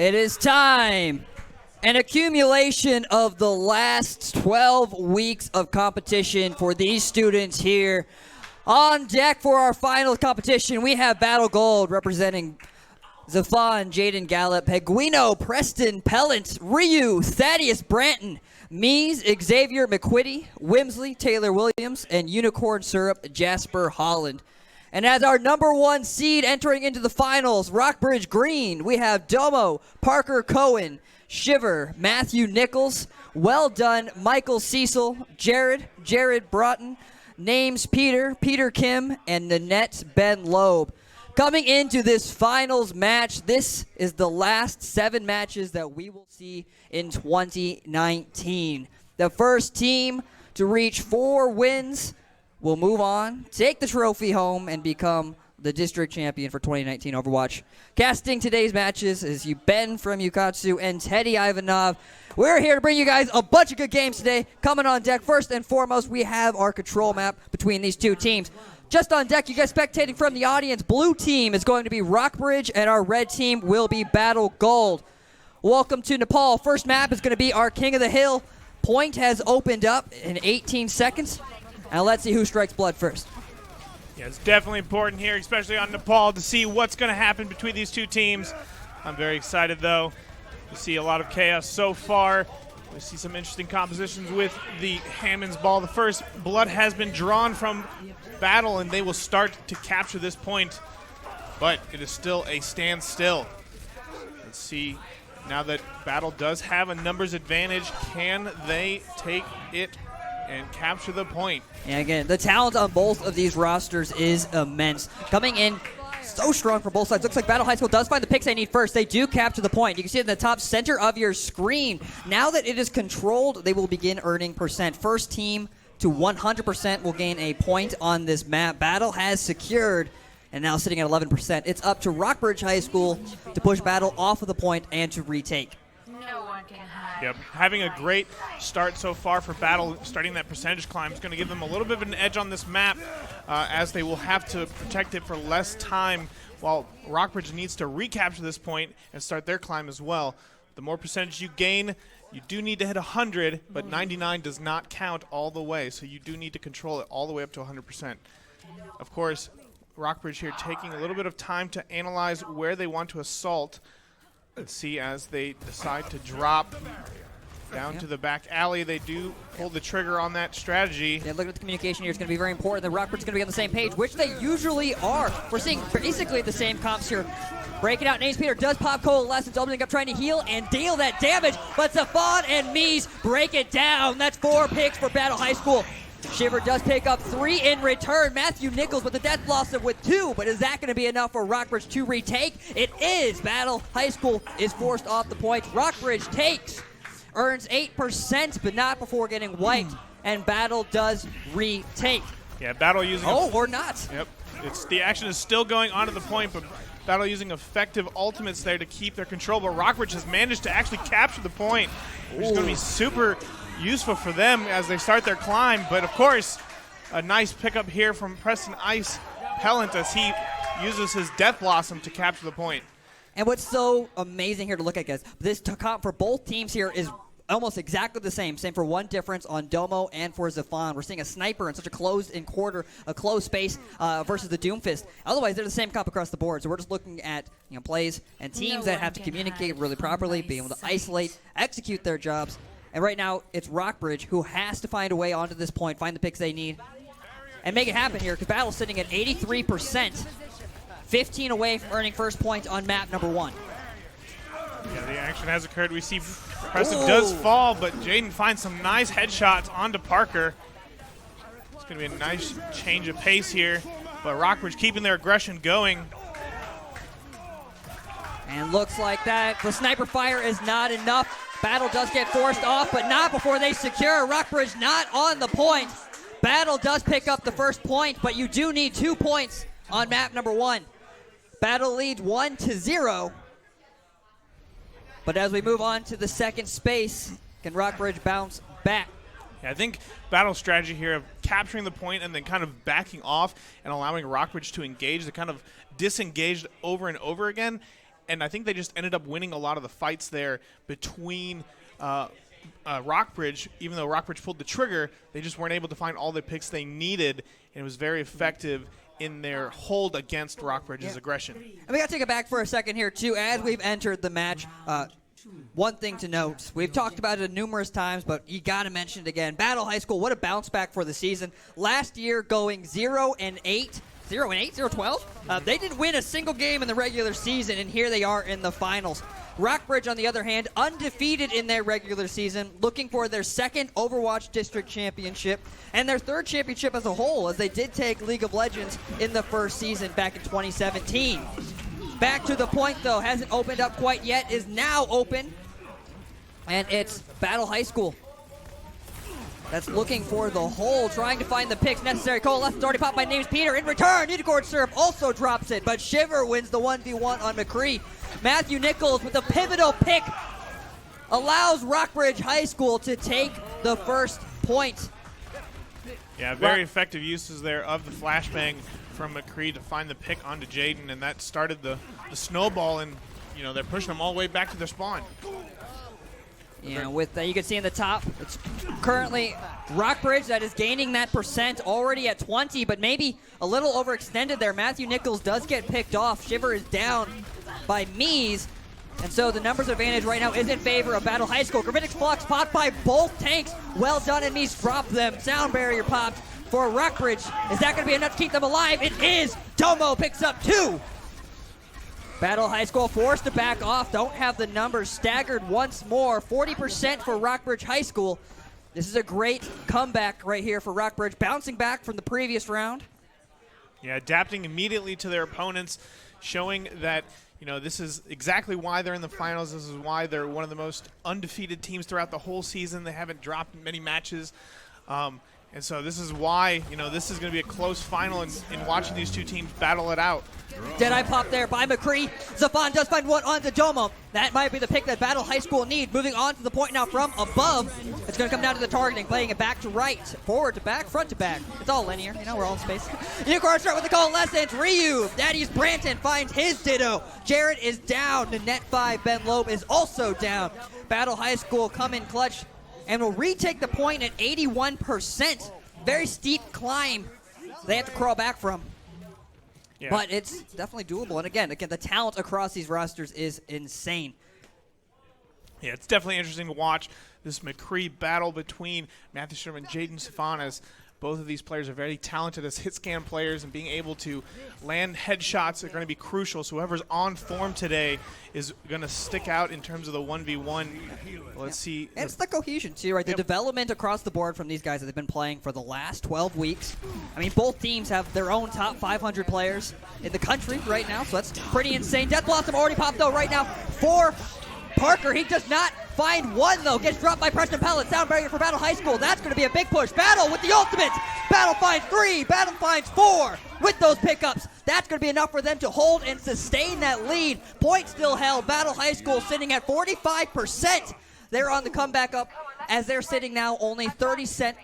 It is time. An accumulation of the last 12 weeks of competition for these students here. On deck for our final competition, we have Battle Gold representing Zafon, Jaden Gallup, Peguino, Preston, Pellant, Ryu, Thaddeus Branton, Mies, Xavier McQuitty, Wimsley, Taylor Williams, and Unicorn Syrup, Jasper Holland. And as our number 1 seed entering into the finals, Rockbridge Green, we have Domo, Parker Cohen, Shiver, Matthew Nichols, Well Done, Michael Cecil, Jared Broughton, Names Peter Kim, and Nanette Ben Loeb. Coming into this finals match, this is the last 7 matches that we will see in 2019. The first team to reach 4 wins will move on, take the trophy home, and become the district champion for 2019 Overwatch. Casting today's matches is Ben from Ukatsu and Teddy Ivanov. We're here to bring you guys a bunch of good games today. Coming on deck, first and foremost, we have our control map between these two teams. Just on deck, you guys spectating from the audience, blue team is going to be Rockbridge, and our red team will be Battle Gold. Welcome to Nepal. First map is going to be our King of the Hill. Point has opened up in 18 seconds. Now let's see who strikes blood first. Yeah, it's definitely important here, especially on Nepal, to see what's going to happen between these two teams. I'm very excited, though. We see a lot of chaos so far. We see some interesting compositions with the Hammond's ball. The first blood has been drawn from Battle, and they will start to capture this point, but it is still a standstill. Let's see, now that Battle does have a numbers advantage, can they take it and capture the point? And again, the talent on both of these rosters is immense. Coming in so strong from both sides. Looks like Battle High School does find the picks they need first. They do capture the point. You can see it in the top center of your screen. Now that it is controlled, they will begin earning percent. First team to 100% will gain a point on this map. Battle has secured and now sitting at 11%. It's up to Rockbridge High School to push Battle off of the point and to retake. Yep, having a great start so far for Battle, starting that percentage climb is going to give them a little bit of an edge on this map, as they will have to protect it for less time, while Rockbridge needs to recapture this point and start their climb as well. The more percentage you gain, you do need to hit 100, but 99 does not count all the way, so you do need to control it all the way up to 100%. Of course, Rockbridge here taking a little bit of time to analyze where they want to assault. Let's see, as they decide to drop down to the back alley, they do pull the trigger on that strategy. Yeah, looking at the communication here, it's going to be very important. The Rockbridge's going to be on the same page, which they usually are. We're seeing basically the same comps here. Breaking out, Names Peter does pop Coalescence, opening up, trying to heal and deal that damage, but Zafon and Mies break it down. That's 4 picks for Battle High School. Shiver does pick up 3 in return. Matthew Nichols with the death blossom with 2, but is that going to be enough for Rockbridge to retake? It is. Battle High School is forced off the point. Rockbridge takes, earns 8%, but not before getting wiped, and Battle does retake. Yeah, Battle using... or not. Yep, the action is still going on to the point, but Battle using effective ultimates there to keep their control, but Rockbridge has managed to actually capture the point, which is going to be super useful for them as they start their climb. But of course, a nice pickup here from Preston Ice Pellant as he uses his Death Blossom to capture the point. And what's so amazing here to look at, guys, this comp for both teams here is almost exactly the same. Same for one difference on Domo and for Zafon. We're seeing a sniper in such a closed space versus the Doomfist. Otherwise, they're the same comp across the board. So we're just looking at plays and teams that have to communicate really properly, be able to isolate, execute their jobs. And right now, it's Rockbridge who has to find a way onto this point, find the picks they need, and make it happen here, because Battle's sitting at 83%, 15 away from earning first point on map number 1. Yeah, the action has occurred. We see Preston does fall, but Jaden finds some nice headshots onto Parker. It's going to be a nice change of pace here, but Rockbridge keeping their aggression going. And looks like that the sniper fire is not enough. Battle does get forced off, but not before they secure. Rockbridge not on the point. Battle does pick up the first point, but you do need 2 points on map number 1. Battle leads 1-0. But as we move on to the second space, can Rockbridge bounce back? Yeah, I think Battle's strategy here of capturing the point and then kind of backing off and allowing Rockbridge to engage, they kind of disengaged over and over again. and I think they just ended up winning a lot of the fights there between Rockbridge. Even though Rockbridge pulled the trigger, they just weren't able to find all the picks they needed, and it was very effective in their hold against Rockbridge's aggression. And we got to take it back for a second here, too, as we've entered the match. One thing to note, we've talked about it numerous times, but you got to mention it again. Battle High School, what a bounce back for the season. Last year going 0-8, 0-12. They didn't win a single game in the regular season, and here they are in the finals. Rockbridge, on the other hand, undefeated in their regular season, looking for their second Overwatch District Championship and their third championship as a whole, as they did take League of Legends in the first season back in 2017. Back to the point, though, hasn't opened up quite yet, is now open, and it's Battle High School that's looking for the hole, trying to find the picks necessary. Coalescence already popped by names Peter. In return, Unicorn Surf also drops it, but Shiver wins the 1v1 on McCree. Matthew Nichols with a pivotal pick allows Rockbridge High School to take the first point. Yeah, very effective uses there of the flashbang from McCree to find the pick onto Jaden, and that started the snowball, and they're pushing them all the way back to their spawn. Yeah, with you can see in the top, it's currently Rockbridge that is gaining that percent already at 20, but maybe a little overextended there. Matthew Nichols does get picked off. Shiver is down by Mies, and so the numbers advantage right now is in favor of Battle High School. Gravitic Flux popped by both tanks. Well done, and Mies dropped them. Sound barrier popped for Rockbridge. Is that going to be enough to keep them alive? It is. Domo picks up 2. Battle High School forced to back off. Don't have the numbers. Staggered once more. 40% for Rockbridge High School. This is a great comeback right here for Rockbridge, bouncing back from the previous round. Yeah, adapting immediately to their opponents, showing that this is exactly why they're in the finals. This is why they're one of the most undefeated teams throughout the whole season. They haven't dropped many matches. And so this is why, this is going to be a close final in watching these two teams battle it out. Deadeye pop there by McCree. Zafan does find one onto Domo. That might be the pick that Battle High School need. Moving on to the point now from above. It's going to come down to the targeting, playing it back to right, forward to back, front to back. It's all linear. We're all in space. Unicorn start with the Coalescence. Ryu, Daddy's Branton finds his Ditto. Jared is down. The net 5, Ben Loeb is also down. Battle High School come in clutch and will retake the point at 81%. Very steep climb they have to crawl back from. Yeah. But it's definitely doable. And again, the talent across these rosters is insane. Yeah, it's definitely interesting to watch this McCree battle between Matthew Sherman and Jaden Stefanas. Both of these players are very talented as hit scan players, and being able to land headshots are going to be crucial. So whoever's on form today is going to stick out in terms of the 1v1. Let's see. And it's the cohesion, too, right? The development across the board from these guys that they've been playing for the last 12 weeks. I mean, both teams have their own top 500 players in the country right now, so that's pretty insane. Death Blossom already popped, though, right now for Parker. He does not find one, though. Gets dropped by Preston Pellet. Sound barrier for Battle High School. That's going to be a big push. Battle with the ultimate. Battle finds 3. Battle finds 4 with those pickups. That's going to be enough for them to hold and sustain that lead. Point still held. Battle High School sitting at 45%. They're on the comeback up as they're sitting now only 30%,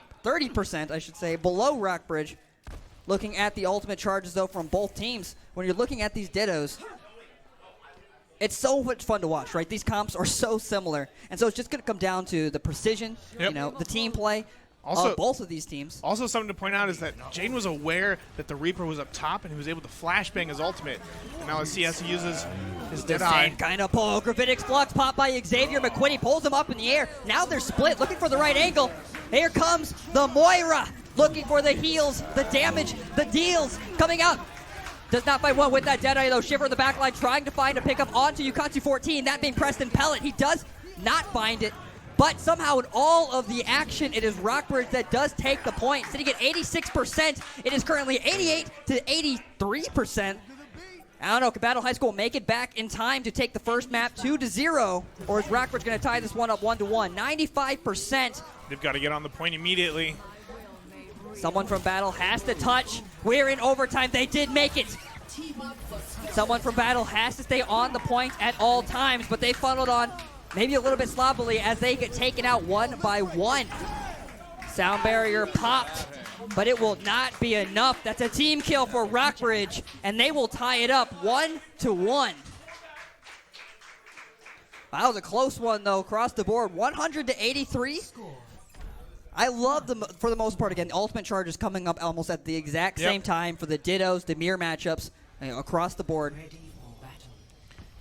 I should say, below Rockbridge. Looking at the ultimate charges, though, from both teams, when you're looking at these dittos, it's so much fun to watch, right? These comps are so similar. And so it's just going to come down to the precision, the team play of both of these teams. Also, something to point out is that Jaden was aware that the Reaper was up top, and he was able to flashbang his ultimate. And now let's see as he uses his Deadeye. Same kind of pull. Gravitic Flux popped by Xavier McQuinney. Pulls him up in the air. Now they're split, looking for the right angle. Here comes the Moira, looking for the heals, the damage, the deals, coming out. Does not find one with that Deadeye, though. Shiver in the backline trying to find a pickup onto Ukatsu 14, that being Preston Pellet. He does not find it, but somehow in all of the action, it is Rockbridge that does take the point. Sitting at 86%, it is currently 88 to 83%. I don't know, can Battle High School make it back in time to take the first map 2-0, or is Rockbridge going to tie this one up 1-1? 95%. They've got to get on the point immediately. Someone from Battle has to touch. We're in overtime. They did make it. Someone from Battle has to stay on the point at all times, but they funneled on maybe a little bit sloppily as they get taken out one by one. Sound barrier popped, but it will not be enough. That's a team kill for Rockbridge, and they will tie it up 1-1. That was a close one, though, across the board. 100-83. I love them for the most part. Again, the ultimate charge is coming up almost at the exact same time for the dittos, the mirror matchups across the board.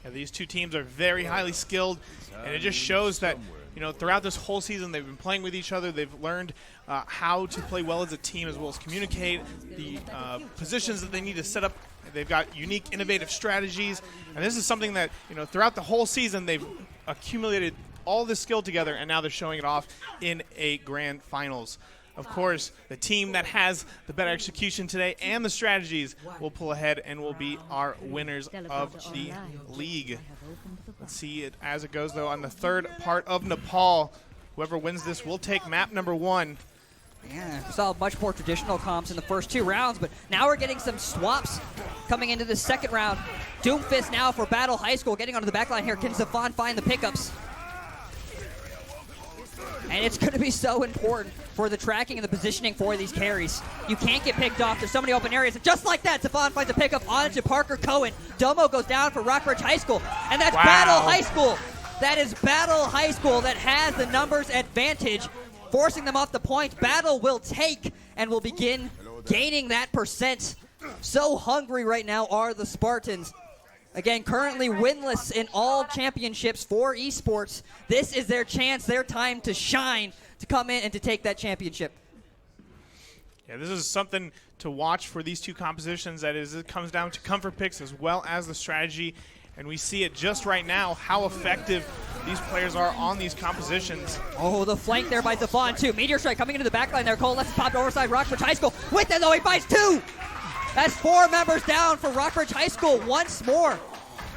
Yeah, these two teams are very highly skilled, and it just shows that throughout this whole season they've been playing with each other. They've learned how to play well as a team as well as communicate the positions that they need to set up. They've got unique, innovative strategies, and this is something that throughout the whole season they've accumulated all this skill together, and now they're showing it off in a grand finals. Of course, the team that has the better execution today and the strategies will pull ahead and will be our winners of the league. Let's see it as it goes, though, on the third part of Nepal. Whoever wins this will take map number 1. Yeah, we saw much more traditional comps in the first 2 rounds, but now we're getting some swaps coming into the second round. Doomfist now for Battle High School, getting onto the back line here. Can Zafon find the pickups? And it's going to be so important for the tracking and the positioning for these carries. You can't get picked off. There's so many open areas. And just like that, Zafon finds a pickup onto Parker Cohen. Domo goes down for Rockbridge High School. And that's Battle High School. That is Battle High School that has the numbers advantage, forcing them off the point. Battle will take and will begin gaining that percent. So hungry right now are the Spartans. Again, currently winless in all championships for esports. This is their chance, their time to shine, to come in and to take that championship. Yeah, this is something to watch for these two compositions. That is, it comes down to comfort picks as well as the strategy. And we see it just right now how effective these players are on these compositions. Oh, the flank there by Zafon, too. Meteor Strike coming into the backline there. Cole lets it pop overside Rockbridge High School. With it, though, he finds 2. That's 4 members down for Rockbridge High School once more.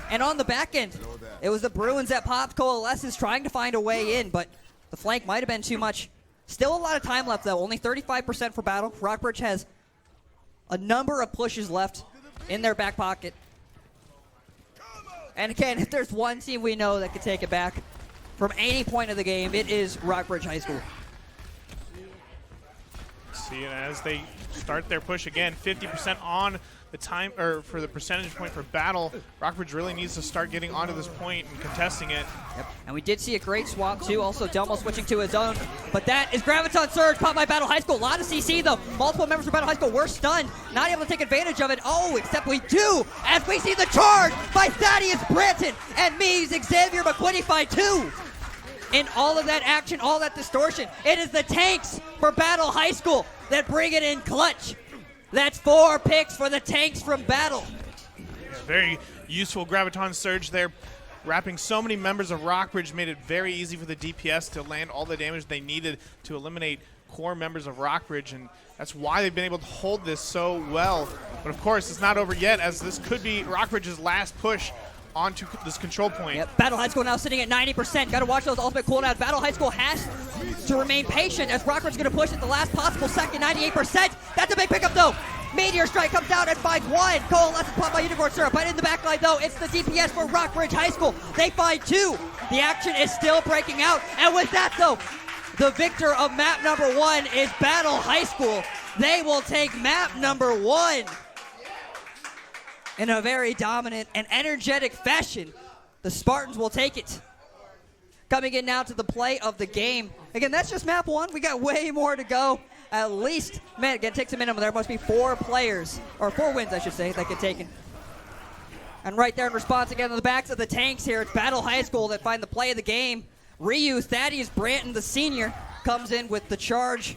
And on the back end, it was the Bruins that popped. Coalescence trying to find a way in, but the flank might have been too much. Still a lot of time left, though. Only 35% for Battle. Rockbridge has a number of pushes left in their back pocket. And again, if there's one team we know that could take it back from any point of the game, it is Rockbridge High School. See it as they start their push again, 50% on the time, or for the percentage point for Battle. Rockbridge really needs to start getting onto this point and contesting it. Yep. And we did see a great swap too. Also, Delmo switching to his own. But that is Graviton Surge popped by Battle High School. A lot of CC though. Multiple members of Battle High School were stunned, not able to take advantage of it. Oh, except we do, as we see the charge by Thaddeus Branton and Mies Xavier McQuitty find 2. In all of that action, all that distortion, it is the tanks for Battle High School that bring it in clutch. That's 4 picks for the tanks from Battle. Very useful Graviton Surge there. Wrapping so many members of Rockbridge made it very easy for the DPS to land all the damage they needed to eliminate core members of Rockbridge, and that's why they've been able to hold this so well. But of course, it's not over yet, as this could be Rockbridge's last push onto this control point. Yep. Battle High School now sitting at 90%. Got to watch those ultimate cooldowns. Battle High School has to remain patient as Rockbridge's going to push at the last possible second, 98%. That's a big pickup though. Meteor Strike comes down and finds 1. Coalescence popped by Unicorn Syrup. But in the back line though, it's the DPS for Rockbridge High School. They find 2. The action is still breaking out. And with that though, the victor of map number 1 is Battle High School. They will take map number 1. In a very dominant and energetic fashion, the Spartans will take it. Coming in now to the play of the game. Again, that's just map 1. We got way more to go. At least, man, again, it takes a minimum. There must be 4 players, or 4 wins, I should say, that get taken. And right there in response again on the backs of the tanks here, it's Battle High School that find the play of the game. Ryu Thaddeus Branton, the senior, comes in with the charge.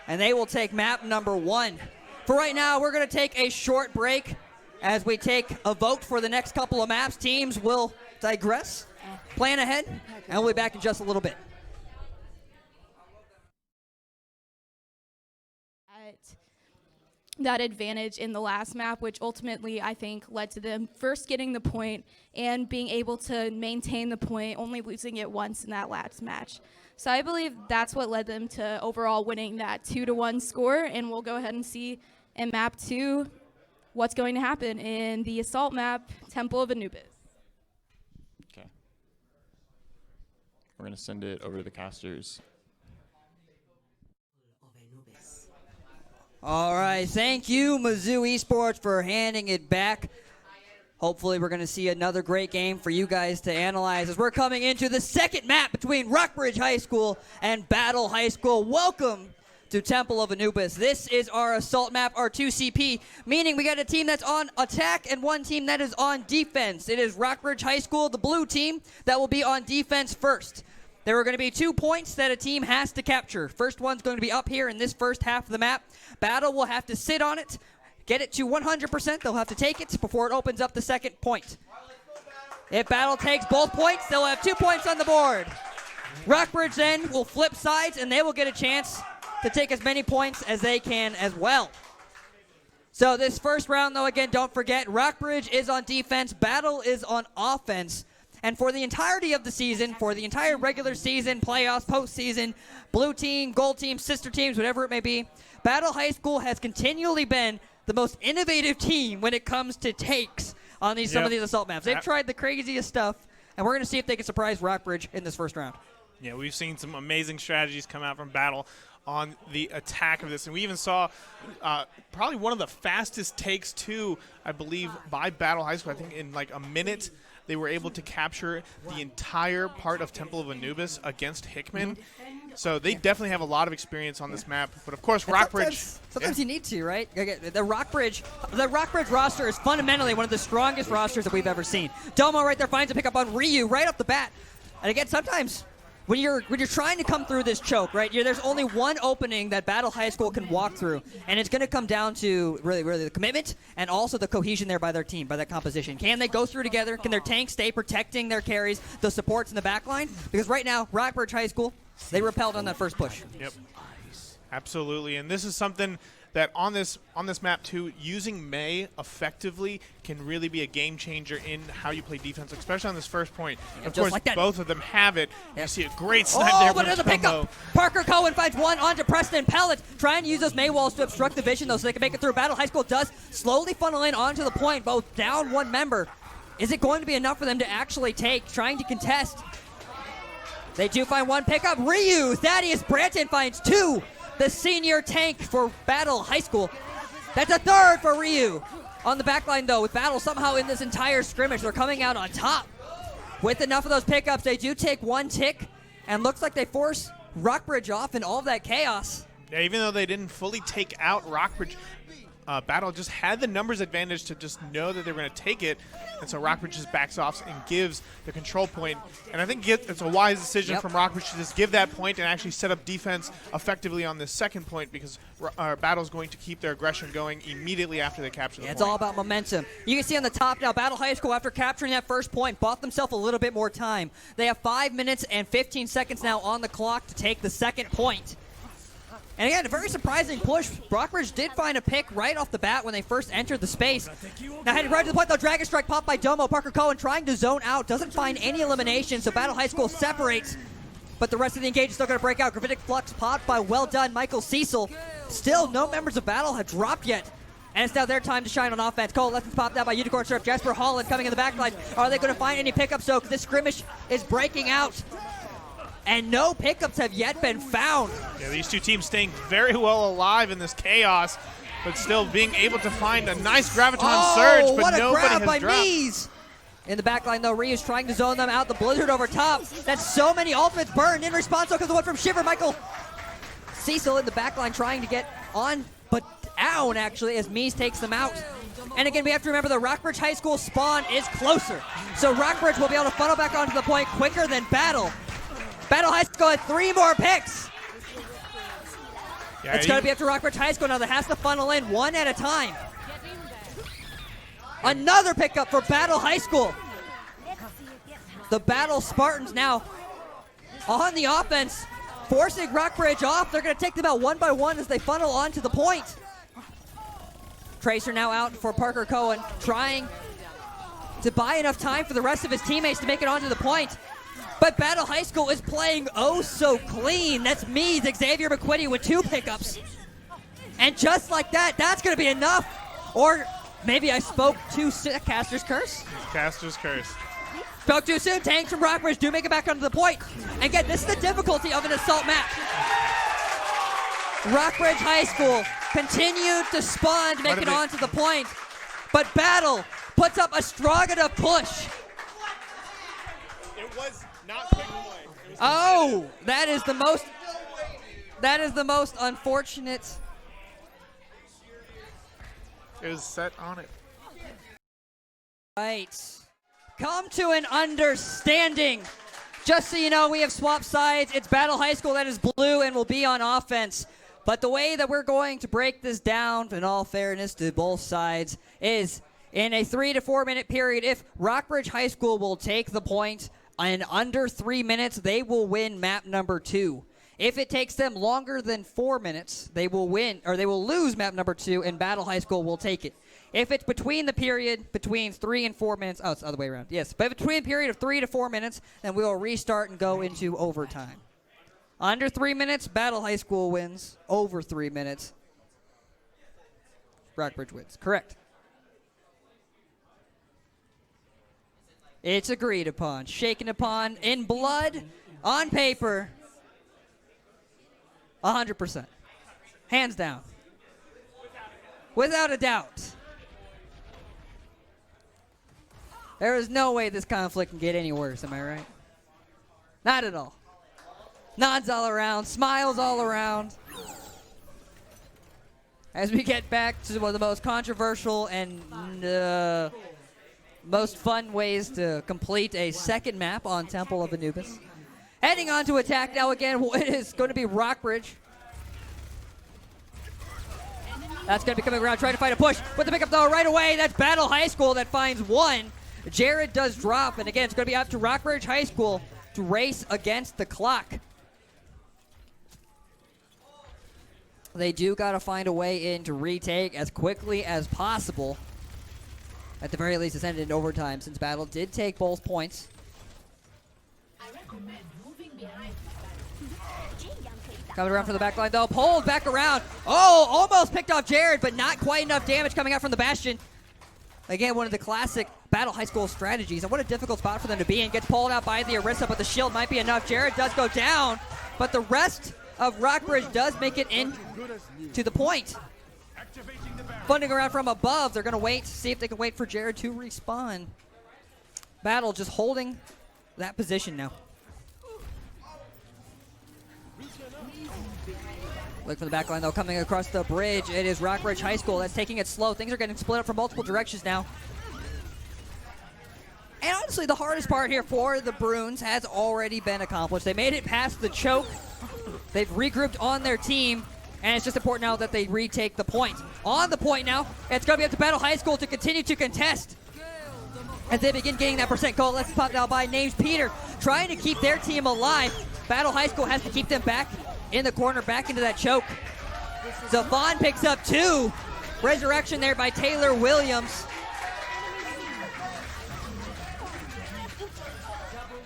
And they will take map number 1. For right now, we're going to take a short break as we take a vote for the next couple of maps. Teams will digress, plan ahead, and we'll be back in just a little bit. That advantage in the last map, which ultimately I think led to them first getting the point and being able to maintain the point, only losing it once in that last match. So I believe that's what led them to overall winning that 2-1 score, and we'll go ahead and see in map 2 what's going to happen in the assault map, Temple of Anubis. Okay. We're going to send it over to the casters. All right, thank you, Mizzou Esports, for handing it back. Hopefully we're going to see another great game for you guys to analyze as we're coming into the second map between Rockbridge High School and Battle High School. Welcome to Temple of Anubis. This is our assault map, our 2CP, meaning we got a team that's on attack and one team that is on defense. It is Rockbridge High School, the blue team, that will be on defense first. There are going to be 2 points that a team has to capture. First one's going to be up here in this first half of the map. Battle will have to sit on it, get it to 100%. They'll have to take it before it opens up the second point. If Battle takes both points, they'll have 2 points on the board. Rockbridge then will flip sides, and they will get a chance to take as many points as they can as well. So this first round, though, again, don't forget, Rockbridge is on defense, Battle is on offense. And for the entirety of the season, for the entire regular season, playoffs, postseason, blue team, gold team, sister teams, whatever it may be, Battle High School has continually been the most innovative team when it comes to takes on some of these assault maps. They've tried the craziest stuff, and we're going to see if they can surprise Rockbridge in this first round. Yeah, we've seen some amazing strategies come out from Battle on the attack of this. And we even saw probably one of the fastest takes, too, I believe, by Battle High School. I think in like a minute, they were able to capture the entire part of Temple of Anubis against Hickman. So they definitely have a lot of experience on this map. But, of course, Rockbridge. Sometimes you need to, right? The Rockbridge roster is fundamentally one of the strongest rosters that we've ever seen. Domo right there finds a pickup on Ryu right off the bat. And, again, sometimes when you're trying to come through this choke, right, there's only one opening that Battle High School can walk through, and it's going to come down to really the commitment and also the cohesion there by their team, by that composition. Can they go through together? Can their tanks stay protecting their carries, the supports in the back line? Because right now, Rockbridge High School, they repelled on that first push. Yep, absolutely. And this is something that on this map too, using May effectively can really be a game changer in how you play defense, especially on this first point. Of course, like both of them have it. You see a great snipe there. But another pickup. Parker Cohen finds one onto Preston Pellet, trying to use those May walls to obstruct the vision, though, so they can make it through. Battle High School does slowly funnel in onto the point, both down one member. Is it going to be enough for them to actually take, trying to contest? They do find one pickup. Ryu, Thaddeus Branton finds two. The senior tank for Battle High School. That's a third for Ryu. On the back line, though, with Battle somehow in this entire scrimmage, they're coming out on top. With enough of those pickups, they do take one tick, and looks like they force Rockbridge off in all of that chaos. Yeah, even though they didn't fully take out Rockbridge, Battle just had the numbers advantage to just know that they were going to take it, and so Rockbridge just backs off and gives the control point. And I think it's a wise decision from Rockbridge to just give that point and actually set up defense effectively on this second point, because Battle's going to keep their aggression going immediately after they capture the point. It's all about momentum. You can see on the top now, Battle High School, after capturing that first point, bought themselves a little bit more time. They have 5 minutes and 15 seconds now on the clock to take the second point. And again, a very surprising push. Rockbridge did find a pick right off the bat when they first entered the space. Now headed right to the point, though. Dragon Strike popped by Domo. Parker Cohen trying to zone out. Doesn't find any elimination, so Battle High School separates. But the rest of the engage is still going to break out. Gravitic Flux popped by well done Michael Cecil. Still, no members of Battle have dropped yet. And it's now their time to shine on offense. Cole lessons popped out by Unicorn Surf. Jasper Holland coming in the backline. Are they going to find any pickups, though? Because this skirmish is breaking out. And no pickups have yet been found. Yeah, these two teams staying very well alive in this chaos, but still being able to find a nice Graviton surge, but nobody has by dropped. Mies. In the back line, though, Ryu's trying to zone them out. The Blizzard over top. That's so many ultimates burned. In response, because the one from Shiver. Michael Cecil in the back line trying to get on, but down, actually, as Mies takes them out. And again, we have to remember the Rockbridge High School spawn is closer. So Rockbridge will be able to funnel back onto the point quicker than Battle. Battle High School had 3 more picks. Yeah, it's going to be up to Rockbridge High School now that has to funnel in one at a time. Another pickup for Battle High School. The Battle Spartans now on the offense, forcing Rockbridge off. They're going to take them out one by one as they funnel onto the point. Tracer now out for Parker Cohen, trying to buy enough time for the rest of his teammates to make it onto the point. But Battle High School is playing oh so clean. That's Mies, Xavier McQuitty with 2 pickups. And just like that, that's going to be enough. Or maybe I spoke too soon. Caster's Curse? Caster's Curse. Spoke too soon. Tanks from Rockbridge do make it back onto the point. And again, this is the difficulty of an assault map. Rockbridge High School continued to spawn to make it onto the point. but Battle puts up a strong enough push. It was not pick play. It was Oh, that is the most unfortunate. It was set on it. Right. Come to an understanding. Just so you know, we have swapped sides. It's Battle High School that is blue and will be on offense. But the way that we're going to break this down, in all fairness to both sides, is in a 3 to 4 minute period. If Rockbridge High School will take the point in under 3 minutes, they will win map number 2. If it takes them longer than 4 minutes, they will lose map number 2, and Battle High School will take it. If it's between the period, between 3 and 4 minutes, oh, it's the other way around. Yes, but between a period of 3 to 4 minutes, then we will restart and go into overtime. Under 3 minutes, Battle High School wins. Over 3 minutes, Rockbridge wins. Correct. It's agreed upon, shaken upon, in blood, on paper, 100%. Hands down. Without a doubt. There is no way this conflict can get any worse, am I right? Not at all. Nods all around, smiles all around. As we get back to one of the most controversial and most fun ways to complete a second map on Temple of Anubis. Heading on to attack now again, it is going to be Rockbridge. That's going to be coming around, trying to find a push. With the pickup though right away, that's Battle High School that finds one. Jared does drop, and again, it's going to be up to Rockbridge High School to race against the clock. They do got to find a way in to retake as quickly as possible. At the very least, it's ended in overtime since Battle did take both points. Coming around from the back line, though. Pulled back around. Oh, almost picked off Jared, but not quite enough damage coming out from the Bastion. Again, one of the classic Battle High School strategies. And what a difficult spot for them to be in. Gets pulled out by the Orisa, but the shield might be enough. Jared does go down, but the rest of Rockbridge does make it in to the point. Funding around from above. They're going to wait, see if they can wait for Jared to respawn. Battle just holding that position now. Look for the back line, though, coming across the bridge. It is Rockbridge High School that's taking it slow. Things are getting split up from multiple directions now. And honestly, the hardest part here for the Bruins has already been accomplished. They made it past the choke. They've regrouped on their team, and it's just important now that they retake the point. On the point now, it's going to be up to Battle High School to continue to contest. As they begin getting that percent goal, let's pop down by names Peter, trying to keep their team alive. Battle High School has to keep them back in the corner, back into that choke. Zavon picks up 2. Resurrection there by Taylor Williams.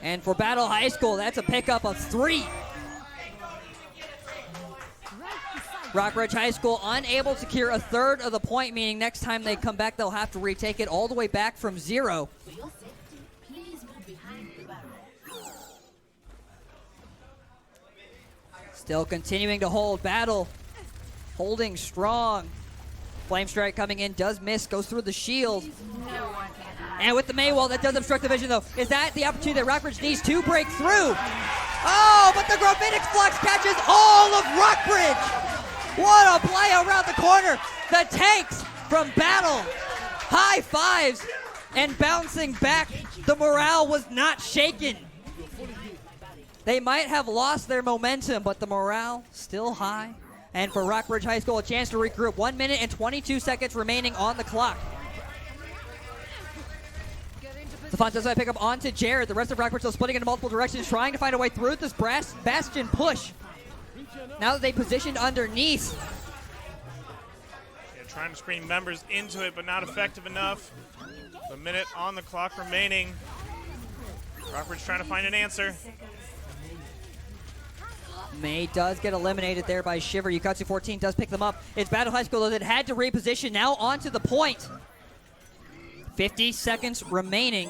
And for Battle High School, that's a pickup of 3. Rockbridge High School unable to secure a third of the point, meaning next time they come back, they'll have to retake it all the way back from 0. Still continuing to hold. Battle holding strong. Flame Strike coming in, does miss, goes through the shield. And with the Maywall, that does obstruct the vision, though. Is that the opportunity that Rockbridge needs to break through? Oh, but the Gravitic Flux catches all of Rockbridge. What a play around the corner. The tanks from Battle. High fives and bouncing back. The morale was not shaken. They might have lost their momentum, but the morale still high. And for Rockbridge High School, a chance to regroup. 1 minute and 22 seconds remaining on the clock. Stefan does pick up onto Jared. The rest of Rockbridge still splitting into multiple directions, trying to find a way through this Bastion push. Now that they positioned underneath. Yeah, trying to screen members into it, but not effective enough. A minute on the clock remaining. Rockbridge trying to find an answer. May does get eliminated there by Shiver. Ukatsu 14 does pick them up. It's Battle High School that had to reposition, now onto the point. 50 seconds remaining.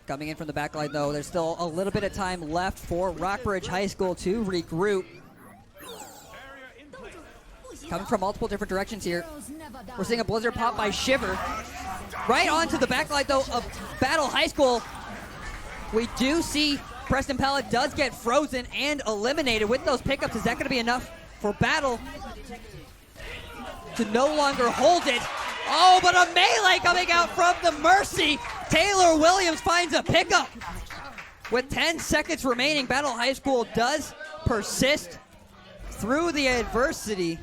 Coming in from the back line, though, there's still a little bit of time left for Rockbridge High School to regroup. coming from multiple different directions here. We're seeing a blizzard pop by Shiver. Right onto the backline, though, of Battle High School. We do see Preston Pella does get frozen and eliminated with those pickups. Is that going to be enough for Battle to no longer hold it? Oh, but a melee coming out from the Mercy. Taylor Williams finds a pickup. With 10 seconds remaining, Battle High School does persist through the adversity.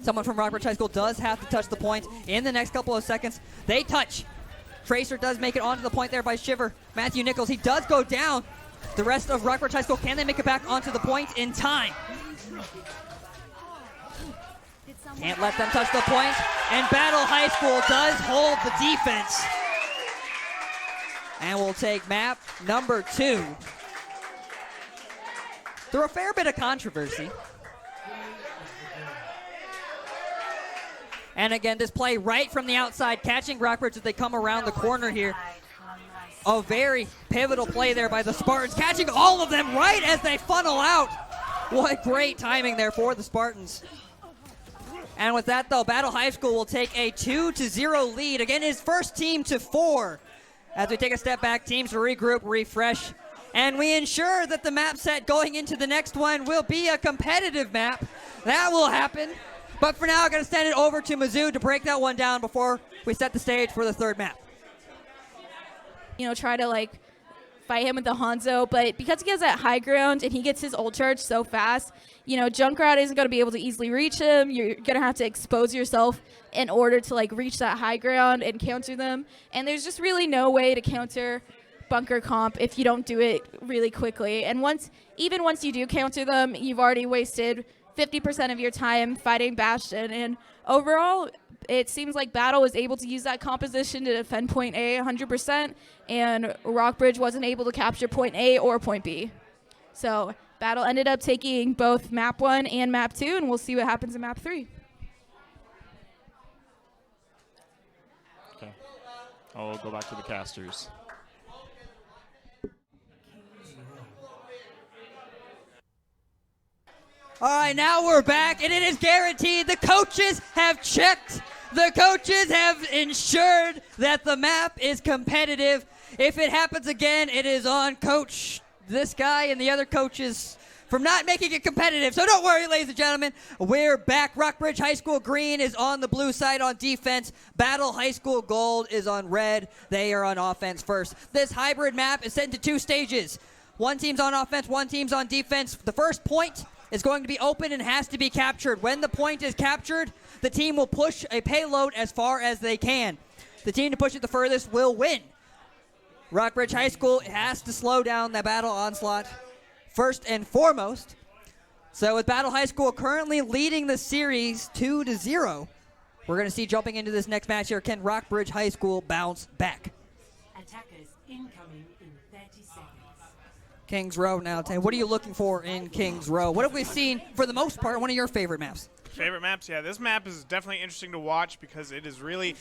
Someone from Rockbridge High School does have to touch the point in the next couple of seconds. They touch. Tracer does make it onto the point there by Shiver. Matthew Nichols, he does go down. The rest of Rockbridge High School, can they make it back onto the point in time? Can't let them touch the point. And Battle High School does hold the defense. And we'll take map number 2. Through a fair bit of controversy. And again, this play right from the outside, catching Rockbridge as they come around the corner here. A very pivotal play there by the Spartans, catching all of them right as they funnel out. What great timing there for the Spartans. And with that, though, Battle High School will take a 2-0 lead. Again, his first team to 4. As we take a step back, teams regroup, refresh, and we ensure that the map set going into the next one will be a competitive map. That will happen. But for now, I'm going to send it over to Mizzou to break that one down before we set the stage for the third map. You know, try to like fight him with the Hanzo, but because he has that high ground and he gets his ult charge so fast, you know, Junkrat isn't going to be able to easily reach him. You're going to have to expose yourself in order to like reach that high ground and counter them. And there's just really no way to counter bunker comp if you don't do it really quickly. And even once you do counter them, you've already wasted 50% of your time fighting Bastion. And overall, it seems like Battle was able to use that composition to defend point A 100%, and Rockbridge wasn't able to capture point A or point B. So Battle ended up taking both map 1 and map 2, and we'll see what happens in map 3. Okay. I'll go back to the casters. All right, now we're back, and it is guaranteed. The coaches have checked. The coaches have ensured that the map is competitive. If it happens again, it is on Coach, this guy, and the other coaches from not making it competitive. So don't worry, ladies and gentlemen. We're back. Rockbridge High School Green is on the blue side on defense. Battle High School Gold is on red. They are on offense first. This hybrid map is set into 2 stages. One team's on offense, one team's on defense. The first point is going to be open and has to be captured. When the point is captured, the team will push a payload as far as they can. The team to push it the furthest will win. Rockbridge High School has to slow down that battle onslaught first and foremost. So with Battle High School currently leading the series 2-0, we're going to see jumping into this next match here, can Rockbridge High School bounce back? Attackers incoming in 30 seconds. Kings Row now, 10. What are you looking for in Kings Row? What have we seen, for the most part, one of your favorite maps? Favorite maps? Yeah, this map is definitely interesting to watch because it is really,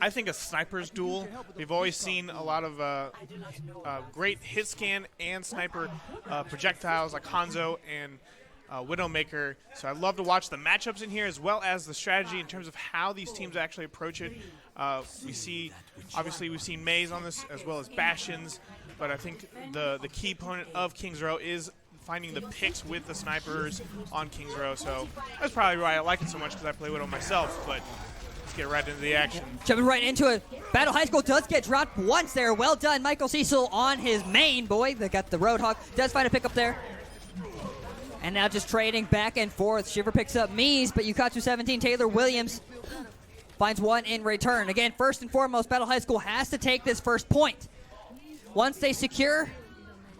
I think, a sniper's duel. We've always seen a lot of great hit scan and sniper projectiles like Hanzo and Widowmaker. So I love to watch the matchups in here as well as the strategy in terms of how these teams actually approach it. We see, obviously, we've seen Maze on this as well as Bastions, but I think the key component of Kings Row is finding the picks with the snipers on Kings Row. So that's probably why I like it so much, because I play Widow myself. But let's get right into the action. Jumping right into it. Battle High School does get dropped once there. Well done, Michael Cecil on his main boy. They got the Roadhog. Does find a pickup there. And now just trading back and forth. Shiver picks up Mies, but Ukatsu 17, Taylor Williams finds one in return. Again, first and foremost, Battle High School has to take this first point. Once they secure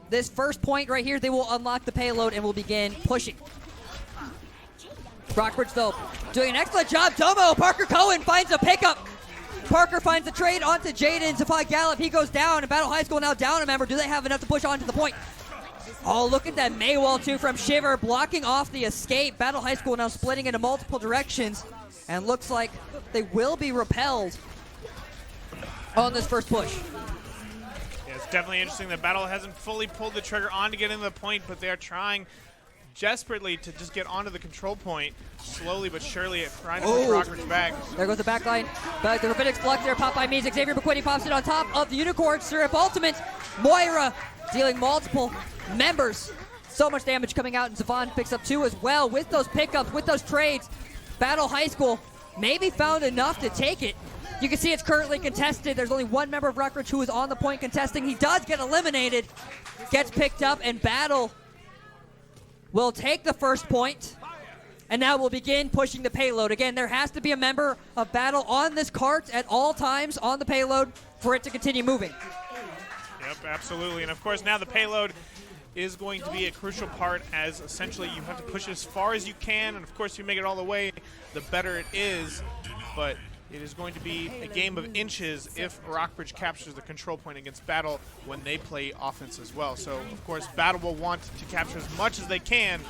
this first point right here, they will unlock the payload and will begin pushing. Rockbridge, though, doing an excellent job. Domo, Parker Cohen finds a pickup. Parker finds the trade onto Jaden. Zafai Gallup, he goes down, and Battle High School now down a member. Do they have enough to push onto the point? Oh, look at that Maywall, too, from Shiver, blocking off the escape. Battle High School now splitting into multiple directions, and looks like they will be repelled on this first push. Yeah, it's definitely interesting that Battle hasn't fully pulled the trigger on to get into the point, but they are trying desperately to just get onto the control point, slowly but surely trying to push Rockbridge back. There goes the back line. But the Rabbinic Flux there, popped by Means. Xavier McQuitty pops it on top of the Unicorn Syrup Ultimate. Moira dealing multiple members. So much damage coming out, and Zavon picks up 2 as well with those pickups, with those trades. Battle High School maybe found enough to take it. You can see it's currently contested. There's only one member of Rockbridge who is on the point contesting. He does get eliminated, gets picked up, and Battle will take the first point. And now we'll begin pushing the payload. Again, there has to be a member of Battle on this cart at all times on the payload for it to continue moving. Yep, absolutely. And of course, now the payload is going to be a crucial part, as essentially you have to push it as far as you can. And of course, if you make it all the way, the better it is. But it is going to be a game of inches if Rockbridge captures the control point against Battle when they play offense as well. So, of course, Battle will want to capture as much as they can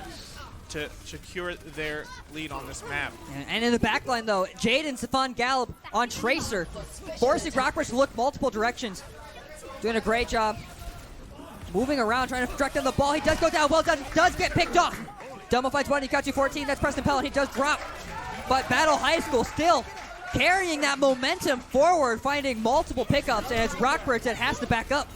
to secure their lead on this map. And in the back line, though, Jade and Stefan Gallup on Tracer, forcing Rockbridge to look multiple directions. Doing a great job moving around, trying to direct on the ball. He does go down. Well done. Does get picked off. Dumbo finds one. Ukatsu 14. That's Preston Pellet. He does drop. But Battle High School still carrying that momentum forward, finding multiple pickups, and it's Rockbridge that has to back up.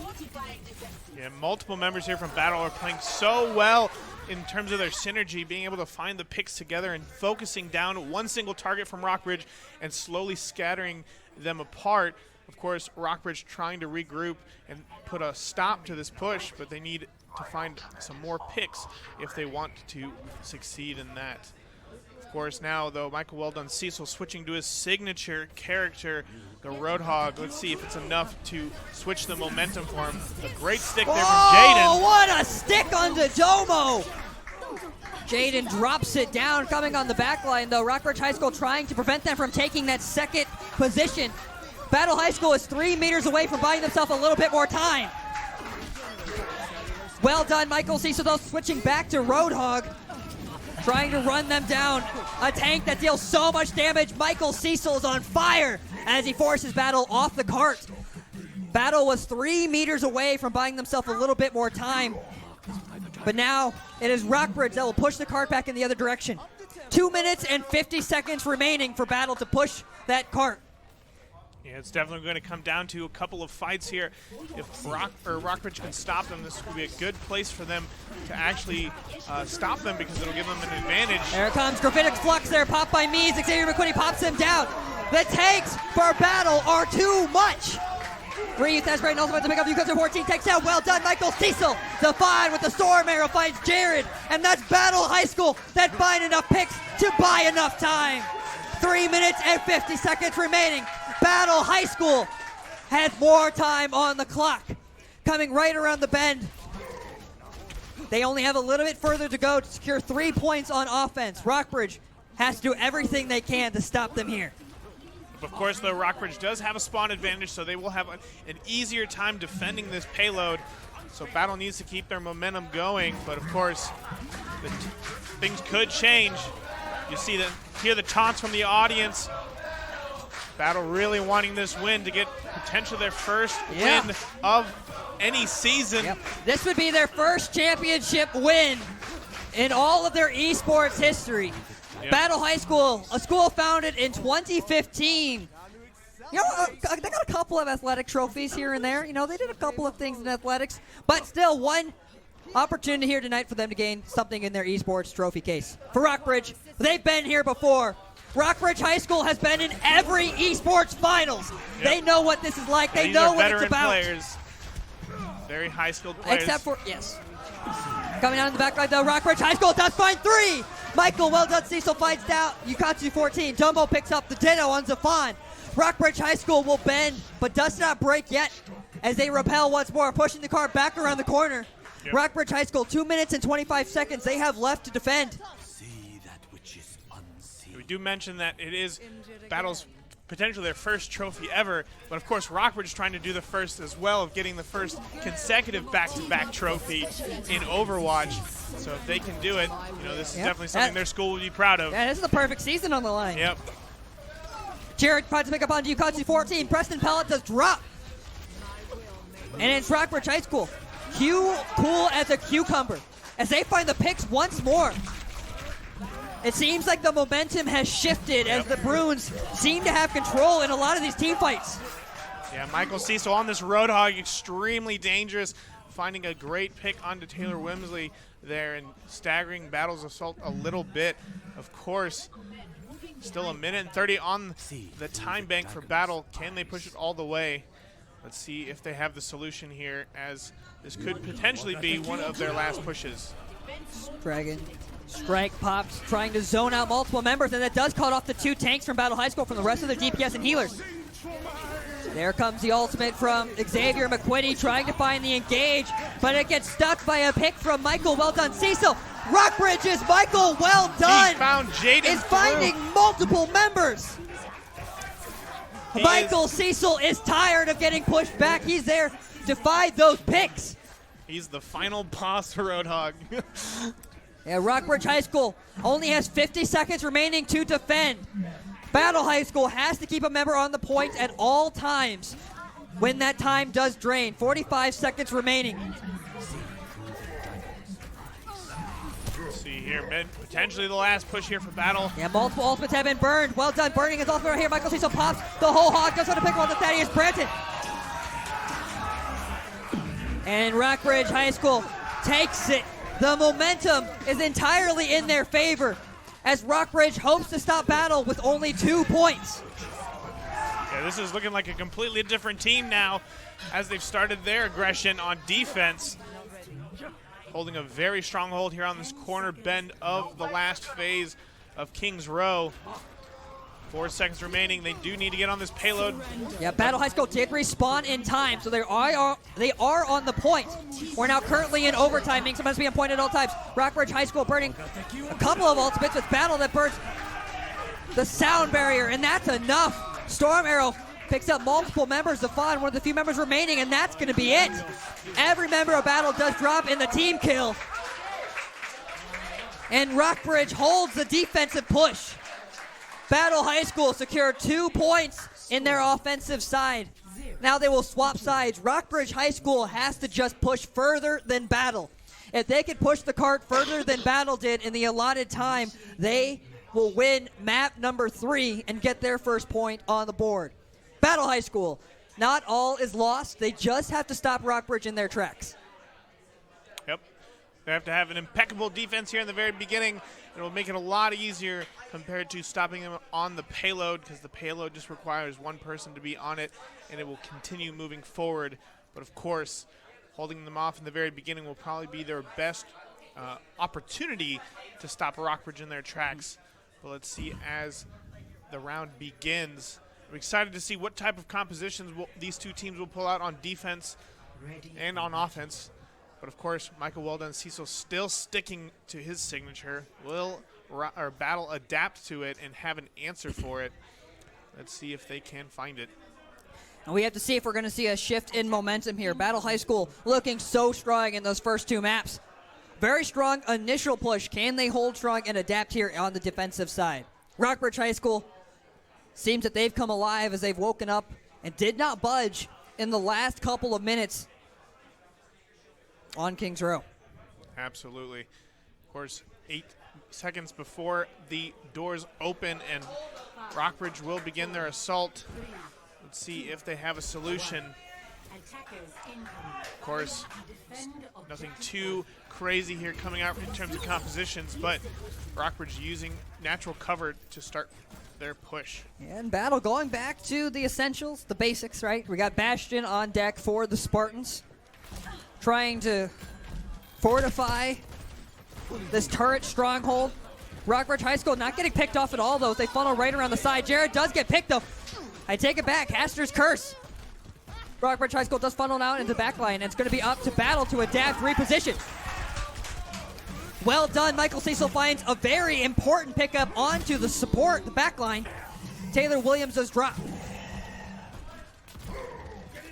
Yeah, multiple members here from Battle are playing so well in terms of their synergy, being able to find the picks together and focusing down one single target from Rockbridge and slowly scattering them apart. Of course, Rockbridge trying to regroup and put a stop to this push, but they need to find some more picks if they want to succeed in that. Of course, now, though, Michael Weldon Cecil switching to his signature character, the Roadhog. Let's see if it's enough to switch the momentum for him. A great stick there from Jaden. Oh, what a stick on the Domo! Jaden drops it down, coming on the back line, though. Rockbridge High School trying to prevent them from taking that second position. Battle High School is 3 meters away from buying themselves a little bit more time. Well done, Michael Cecil, though, switching back to Roadhog, trying to run them down. A tank that deals so much damage. Michael Cecil is on fire as he forces Battle off the cart. Battle was 3 meters away from buying themselves a little bit more time. But now it is Rockbridge that will push the cart back in the other direction. 2 minutes and 50 seconds remaining for Battle to push that cart. Yeah, it's definitely going to come down to a couple of fights here. If Rockbridge can stop them, this could be a good place for them to actually stop them, because it'll give them an advantage. There it comes, Gravitic Flux there, popped by Mees. Xavier McQuitty pops him down. The tanks for Battle are too much. Reed has great ultimate to pick up Ukatsu 14, takes down. Well done, Michael Cecil. The find with the Storm Arrow finds Jared, and that's Battle High School that find enough picks to buy enough time. 3 minutes and 50 seconds remaining. Battle High School has more time on the clock. Coming right around the bend. They only have a little bit further to go to secure 3 points on offense. Rockbridge has to do everything they can to stop them here. Of course, though, Rockbridge does have a spawn advantage, so they will have an easier time defending this payload. So Battle needs to keep their momentum going, but of course, things could change. You hear the taunts from the audience. Battle really wanting this win to get potentially their first win of any season. Yep. This would be their first championship win in all of their esports history. Yep. Battle High School, a school founded in 2015. You know, they got a couple of athletic trophies here and there. You know, they did a couple of things in athletics, but still one opportunity here tonight for them to gain something in their esports trophy case. For Rockbridge, they've been here before. Rockbridge High School has been in every esports finals. Yep. They know what this is like. They know what it's about. Players. Very high-skilled players. Except for, yes. Coming out in the back line, though, Rockbridge High School does find 3. Michael, well done, Cecil finds down. Ukatsu 14. Dumbo picks up the ditto on Zafan. Rockbridge High School will bend, but does not break yet as they repel once more, pushing the car back around the corner. Yep. Rockbridge High School, 2 minutes and 25 seconds they have left to defend. We do mention that it is Battle's potentially their first trophy ever, but of course Rockbridge is trying to do the first as well, of getting the first consecutive back-to-back trophy in Overwatch. So if they can do it, you know, this is definitely something their school would be proud of. Yeah, this is the perfect season on the line. Yep. Jared tries to pick up on Ukatsu 14. Preston Pellet does drop. And it's Rockbridge High School. Cool as a cucumber as they find the picks once more. It seems like the momentum has shifted as the Bruins seem to have control in a lot of these team fights. Yeah, Michael Cecil on this Roadhog, extremely dangerous, finding a great pick onto Taylor Wimsley there and staggering Battle's assault a little bit. Of course, still a minute and 30 on the time bank for Battle. Can they push it all the way? Let's see if they have the solution here, as this could potentially be one of their last pushes. Dragon strike pops, trying to zone out multiple members, and that does cut off the 2 tanks from Battle High School from the rest of their DPS and healers. There comes the ultimate from Xavier McQuitty, trying to find the engage, but it gets stuck by a pick from Michael. Well done, Cecil. Rockbridge's Michael, well done. He found Jaden is finding multiple members. Michael Cecil is tired of getting pushed back. He's there to find those picks. He's the final boss for Roadhog. Yeah, Rockbridge High School only has 50 seconds remaining to defend. Battle High School has to keep a member on the point at all times when that time does drain. 45 seconds remaining. Let's see here, potentially the last push here for Battle. Yeah, multiple ultimates have been burned. Well done, burning his ultimate right here. Michael Cecil pops the whole hog, goes on to pick one to Thaddeus Branton. And Rockbridge High School takes it. The momentum is entirely in their favor as Rockbridge hopes to stop Battle with only 2 points. Yeah, this is looking like a completely different team now as they've started their aggression on defense. Holding a very strong hold here on this corner bend of the last phase of Kings Row. 4 seconds remaining. They do need to get on this payload. Yeah, Battle High School did respawn in time, so they are on the point. We're now currently in overtime, being supposed to be on point at all times. Rockbridge High School burning a couple of ultimates with Battle that burns the sound barrier, and that's enough. Storm Arrow picks up multiple members of Fun, one of the few members remaining, and that's going to be it. Every member of Battle does drop in the team kill. And Rockbridge holds the defensive push. Battle High School secured 2 points in their offensive side. Now they will swap sides. Rockbridge High School has to just push further than Battle. If they could push the cart further than Battle did in the allotted time, they will win map number 3 and get their first point on the board. Battle High School, not all is lost. They just have to stop Rockbridge in their tracks. Yep. They have to have an impeccable defense here in the very beginning. It will make it a lot easier compared to stopping them on the payload, because the payload just requires 1 person to be on it, and it will continue moving forward. But of course, holding them off in the very beginning will probably be their best opportunity to stop Rockbridge in their tracks. But let's see as the round begins. I'm excited to see what type of compositions these 2 teams will pull out on defense and on offense. But of course, Michael Weldon Cecil still sticking to his signature. Will Battle adapt to it and have an answer for it? Let's see if they can find it. And we have to see if we're going to see a shift in momentum here. Battle High School looking so strong in those first 2 maps. Very strong initial push. Can they hold strong and adapt here on the defensive side? Rockbridge High School seems that they've come alive as they've woken up and did not budge in the last couple of minutes on Kings Row. Absolutely. Of course, 8 seconds before the doors open and Rockbridge will begin their assault. Let's see if they have a solution. Of course, nothing too crazy here coming out in terms of compositions, but Rockbridge using natural cover to start their push. And Battle going back to the essentials, the basics, right? We got Bastion on deck for the Spartans, trying to fortify this turret stronghold. Rockbridge High School not getting picked off at all, though. They funnel right around the side. Jared does get picked, though. I take it back. Haster's Curse. Rockbridge High School does funnel out into the back line, and it's going to be up to Battle to adapt, reposition. Well done. Michael Cecil finds a very important pickup onto the support, the back line. Taylor Williams does drop.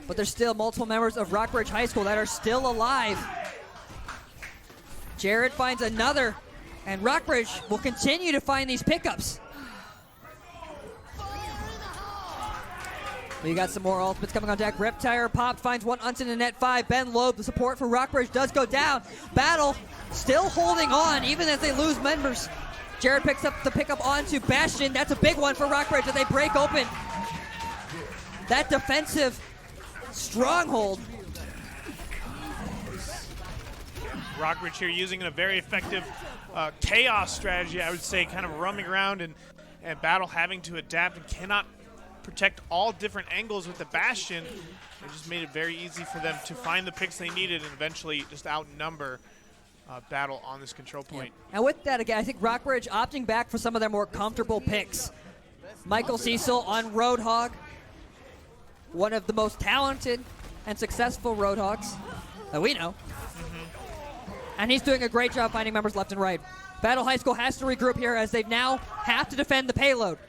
But there's still multiple members of Rockbridge High School that are still alive. Jared finds another, and Rockbridge will continue to find these pickups. We got some more ultimates coming on deck. Reptire popped, finds one Unton in net 5. Ben Loeb, the support for Rockbridge, does go down. Battle still holding on, even as they lose members. Jared picks up the pickup onto Bastion. That's a big one for Rockbridge as they break open that defensive stronghold. Rockbridge here using a very effective chaos strategy, I would say, kind of roaming around and Battle having to adapt and cannot protect all different angles with the Bastion. It just made it very easy for them to find the picks they needed and eventually just outnumber Battle on this control point. Yeah. And with that, again, I think Rockbridge opting back for some of their more comfortable picks. Michael Cecil on Roadhog, one of the most talented and successful Roadhogs that we know. And he's doing a great job finding members left and right. Battle High School has to regroup here as they now have to defend the payload.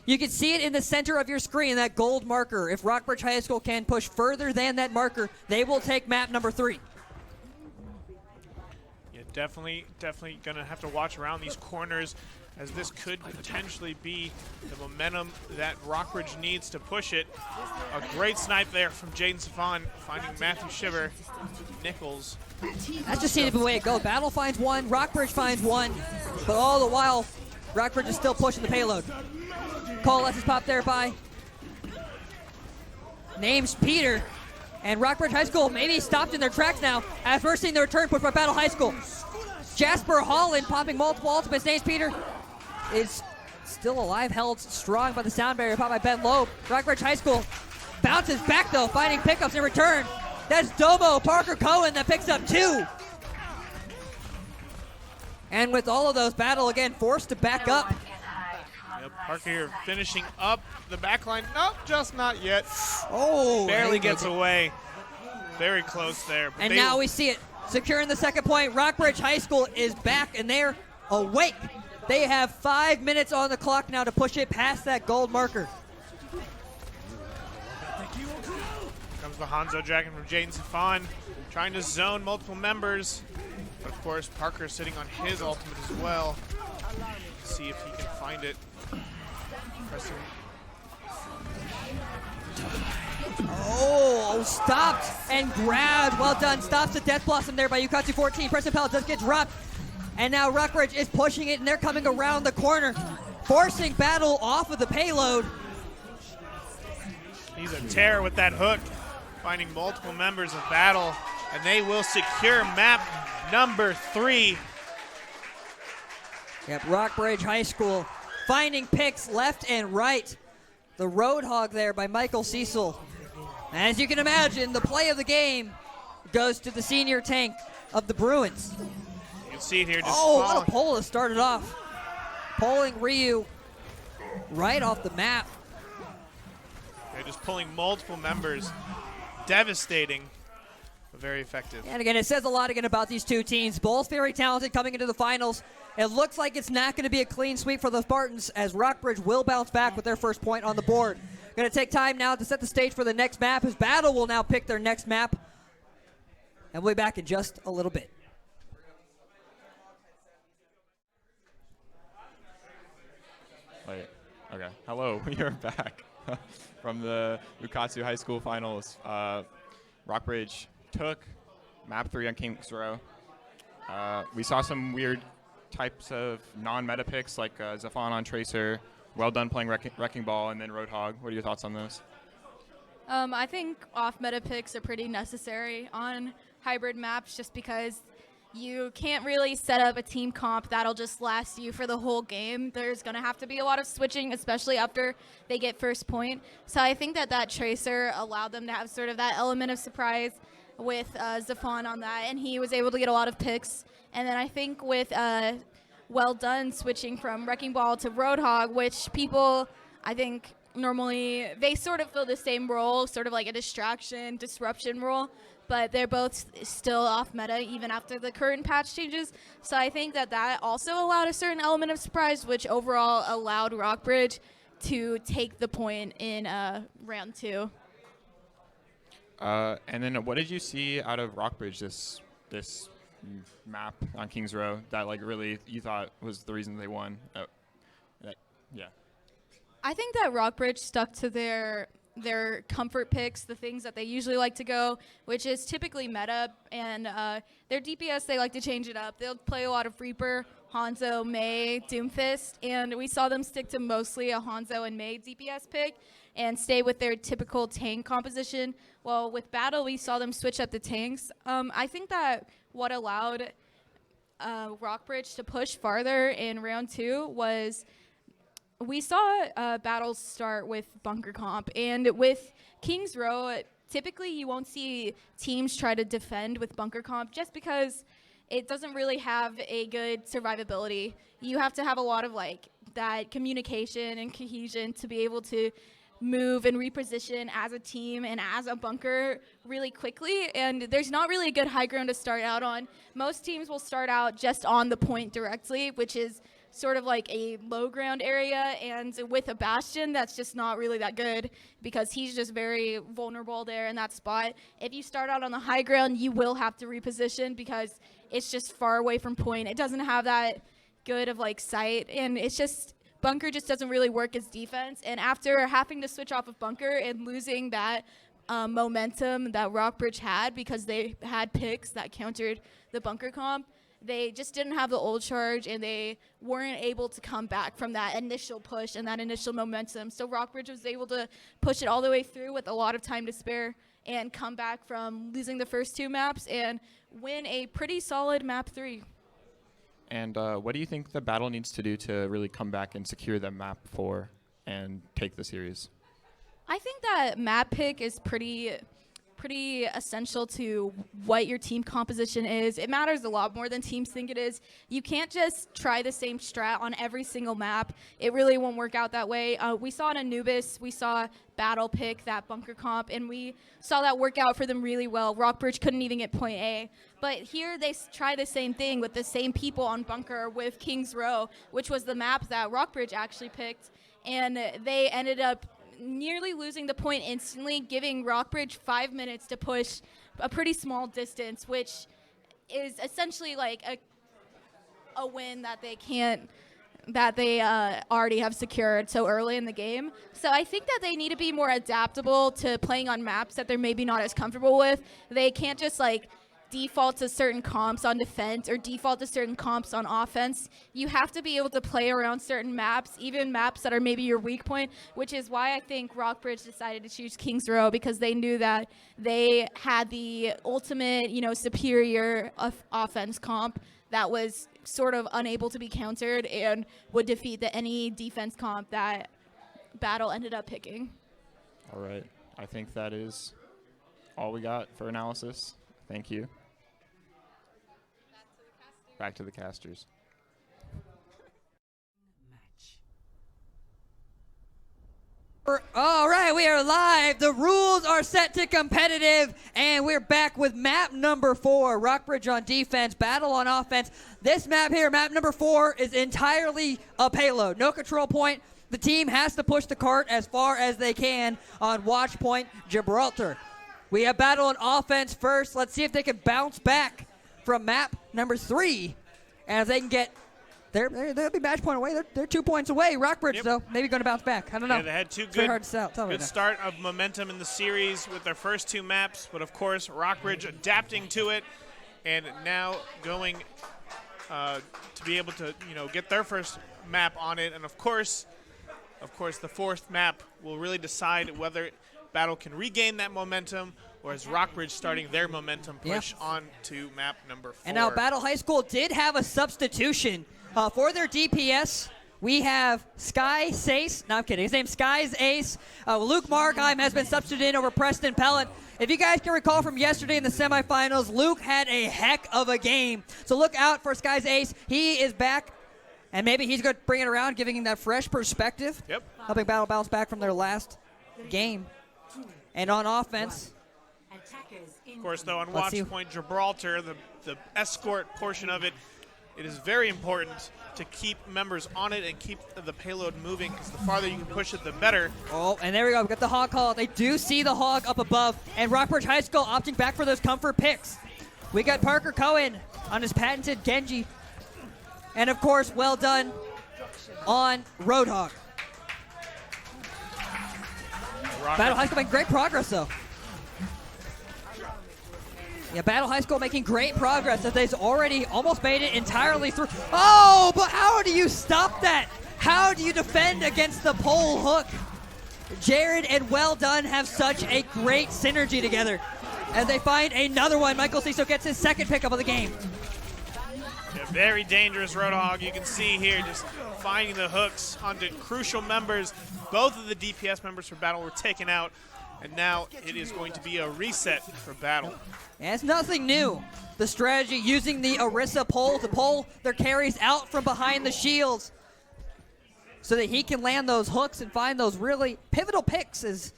You can see it in the center of your screen, that gold marker. If Rockbridge High School can push further than that marker, they will take map number 3. Yeah, definitely going to have to watch around these corners, as this could potentially be the momentum that Rockbridge needs to push it. A great snipe there from Jaden Safan, finding Matthew Shiver. Nichols. That's just seems to be the way it goes. Battle finds one, Rockbridge finds one, but all the while, Rockbridge is still pushing the payload. Coalesces popped there by name's Peter, and Rockbridge High School maybe stopped in their tracks now as we're seeing the return push by Battle High School. Jasper Holland popping multiple ultimates. Name's Peter is still alive, held strong by the sound barrier, popped by Ben Loeb. Rockbridge High School bounces back though, finding pickups in return. That's Domo Parker Cohen that picks up 2. And with all of those, Battle again forced to back up. Yep, Parker here finishing up the back line. Nope, just not yet. Oh, barely gets away. Very close there. But and now we see it. Securing the second point. Rockbridge High School is back and they're awake. They have 5 minutes on the clock now to push it past that gold marker. Comes the Hanzo Dragon from Jaden Safan, trying to zone multiple members. But of course, Parker sitting on his ultimate as well. Let's see if he can find it. Pressing. Oh, stopped and grabbed. Well done. Stops the Death Blossom there by Ukatsu 14. Preston Pell does get dropped. And now Rockbridge is pushing it, and they're coming around the corner, forcing Battle off of the payload. He's a terror with that hook, finding multiple members of Battle, and they will secure map number 3. Yep, Rockbridge High School finding picks left and right. The Roadhog there by Michael Cecil. As you can imagine, the play of the game goes to the senior tank of the Bruins. You can see it here. Just what a pull to start it off. Pulling Ryu right off the map. They're just pulling multiple members. Devastating, but very effective. And again, it says a lot again about these two teams. Both very talented coming into the finals. It looks like it's not going to be a clean sweep for the Spartans, as Rockbridge will bounce back with their first point on the board. Going to take time now to set the stage for the next map, as Battle will now pick their next map. And we'll be back in just a little bit. Wait, okay. Hello, we are back from the Ukatsu High School Finals. Rockbridge took map 3 on Kings Row. We saw some weird types of non-meta picks like Zafon on Tracer. Well done playing Wrecking Ball, and then Roadhog. What are your thoughts on those? I think off-meta picks are pretty necessary on hybrid maps just because you can't really set up a team comp that'll just last you for the whole game. There's going to have to be a lot of switching, especially after they get first point. So I think that Tracer allowed them to have sort of that element of surprise with Zafon on that, and he was able to get a lot of picks. And then I think with Well Done switching from Wrecking Ball to Roadhog, which people, I think, normally, they sort of fill the same role, sort of like a distraction, disruption role, but they're both still off meta even after the current patch changes. So I think that also allowed a certain element of surprise, which overall allowed Rockbridge to take the point in round 2. And then what did you see out of Rockbridge this map on Kings Row that like really you thought was the reason they won? Yeah. I think that Rockbridge stuck to their their comfort picks, the things that they usually like to go, which is typically meta, and their DPS, they like to change it up. They'll play a lot of Reaper, Hanzo, Mei, Doomfist, and we saw them stick to mostly a Hanzo and Mei DPS pick and stay with their typical tank composition. Well, with Battle, we saw them switch up the tanks. I think that what allowed Rockbridge to push farther in round 2 was we saw battles start with bunker comp, and with King's Row, typically you won't see teams try to defend with bunker comp just because it doesn't really have a good survivability. You have to have a lot of like that communication and cohesion to be able to move and reposition as a team and as a bunker really quickly, and there's not really a good high ground to start out on. Most teams will start out just on the point directly, which is sort of like a low ground area, and with a Bastion, that's just not really that good because he's just very vulnerable there in that spot. If you start out on the high ground, you will have to reposition because it's just far away from point. It doesn't have that good of like sight, and it's just bunker just doesn't really work as defense. And after having to switch off of bunker and losing that momentum that Rockbridge had because they had picks that countered the bunker comp, they just didn't have the ult charge, and they weren't able to come back from that initial push and that initial momentum. So Rockbridge was able to push it all the way through with a lot of time to spare and come back from losing the first 2 maps and win a pretty solid map 3. And what do you think the battle needs to do to really come back and secure the map 4 and take the series? I think that map pick is pretty essential to what your team composition is. It matters a lot more than teams think it is. You can't just try the same strat on every single map. It really won't work out that way. We saw in Anubis, we saw Battle pick that bunker comp, and we saw that work out for them really well. Rockbridge couldn't even get point A. But here they try the same thing with the same people on bunker with King's Row, which was the map that Rockbridge actually picked, and they ended up nearly losing the point instantly, giving Rockbridge 5 minutes to push a pretty small distance, which is essentially like a win that they already have secured so early in the game. So I think that they need to be more adaptable to playing on maps that they're maybe not as comfortable with. They can't just like default to certain comps on defense or default to certain comps on offense. You have to be able to play around certain maps, even maps that are maybe your weak point, which is why I think Rockbridge decided to choose King's Row, because they knew that they had the ultimate, superior offense comp that was sort of unable to be countered and would defeat any defense comp that Battle ended up picking. All right. I think that is all we got for analysis. Thank you. Back to the casters. All right, we are live. The rules are set to competitive, and we're back with map number 4, Rockbridge on defense, Battle on offense. This map here, map number 4, is entirely a payload. No control point. The team has to push the cart as far as they can on watch point Gibraltar. We have Battle on offense first. Let's see if they can bounce back from map number 3. And if they can get, they'll be match point away. They're 2 points away. Rockbridge, though, maybe going to bounce back. I don't know. Yeah, they had two hard to tell good start of momentum in the series with their first 2 maps. But, of course, Rockbridge adapting to it and now going to be able to, get their first map on it. And, of course, the 4th map will really decide whether Battle can regain that momentum, or is Rockbridge starting their momentum push on to map number 4. And now Battle High School did have a substitution for their DPS. We have Sky Sace. No, I'm kidding. His name's Sky's Ace. Luke Markheim has been substituted in over Preston Pellet. If you guys can recall from yesterday in the semifinals, Luke had a heck of a game. So look out for Sky's Ace. He is back, and maybe he's going to bring it around, giving him that fresh perspective. Yep. Helping Battle bounce back from their last game. And on offense, of course, though, on watch point Gibraltar, the escort portion of it, it is very important to keep members on it and keep the payload moving, because the farther you can push it, the better. Oh, and there we go. We got the hog call. They do see the hog up above, and Rockbridge High School opting back for those comfort picks. We got Parker Cohen on his patented Genji. And, of course, well done on Roadhog. Battle High School making great progress, though. Yeah, Battle High School making great progress as they've already almost made it entirely through. Oh, but how do you stop that? How do you defend against the pole hook? Jared and Well Done have such a great synergy together. As they find another one, Michael Ciso gets his second pickup of the game. Yeah, very dangerous Roadhog. You can see here just finding the hooks onto crucial members. Both of the DPS members for Battle were taken out, and now it is going to be a reset for Battle. And it's nothing new. The strategy using the Orisa pole to pull their carries out from behind the shields so that he can land those hooks and find those really pivotal picks is,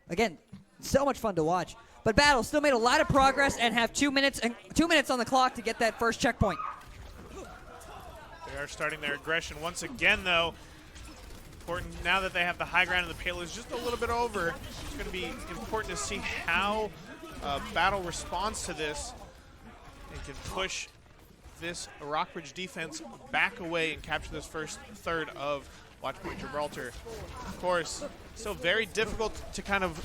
again, so much fun to watch. But Battle still made a lot of progress and have 2 minutes on the clock to get that first checkpoint. They are starting their aggression once again, though. Important now that they have the high ground and the payload is just a little bit over. It's going to be important to see how Battle responds to this and can push this Rockbridge defense back away and capture this first third of Watchpoint Gibraltar. Of course, still very difficult to kind of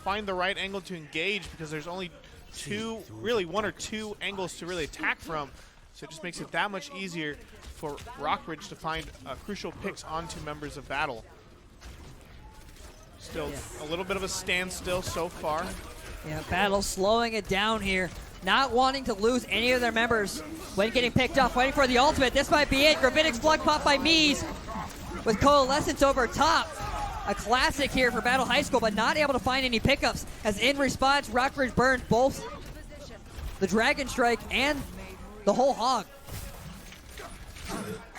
find the right angle to engage because there's only one or two angles to really attack from. So it just makes it that much easier for Rockbridge to find crucial picks onto members of Battle. Still a little bit of a standstill so far. Yeah, Battle slowing it down here. Not wanting to lose any of their members when getting picked up. Waiting for the ultimate. This might be it. Gravitic's plug pop by Mies with Coalescence over top. A classic here for Battle High School, but not able to find any pickups. As in response, Rockbridge burns both the Dragon Strike and the whole hog.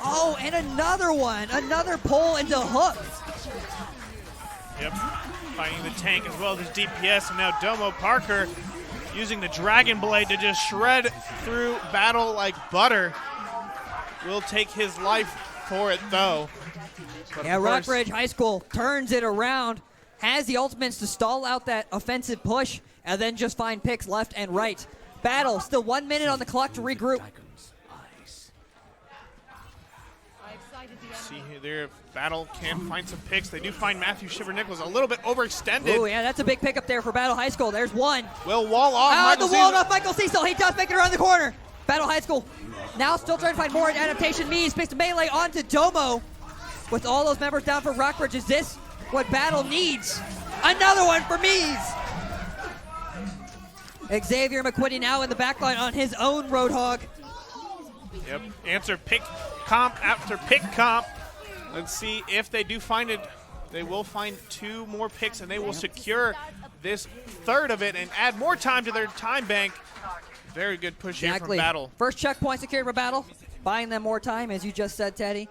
Oh, and another one. Another pull into hook. Yep, finding the tank as well as his DPS, and now Domo Parker using the Dragon Blade to just shred through Battle like butter. Will take his life for it, though. But yeah, Rockbridge High School turns it around, has the ultimates to stall out that offensive push, and then just find picks left and right. Battle, still 1 minute on the clock to regroup. See here, there, if Battle can find some picks. They do find Matthew Shiver-Nichols a little bit overextended. Oh, yeah, that's a big pickup there for Battle High School. There's one. Will wall off. The wall off Michael Cecil. He does make it around the corner. Battle High School now still trying to find more adaptation. Mies picks the melee onto Domo. With all those members down for Rockbridge, is this what Battle needs? Another one for Mies. Xavier McQuitty now in the backline on his own Roadhog. Yep, answer pick comp after pick comp. Let's see if they do find it. They will find two more picks, and they will secure this third of it and add more time to their time bank. Very good push here from Battle. First checkpoint secured for Battle, buying them more time, as you just said, Teddy.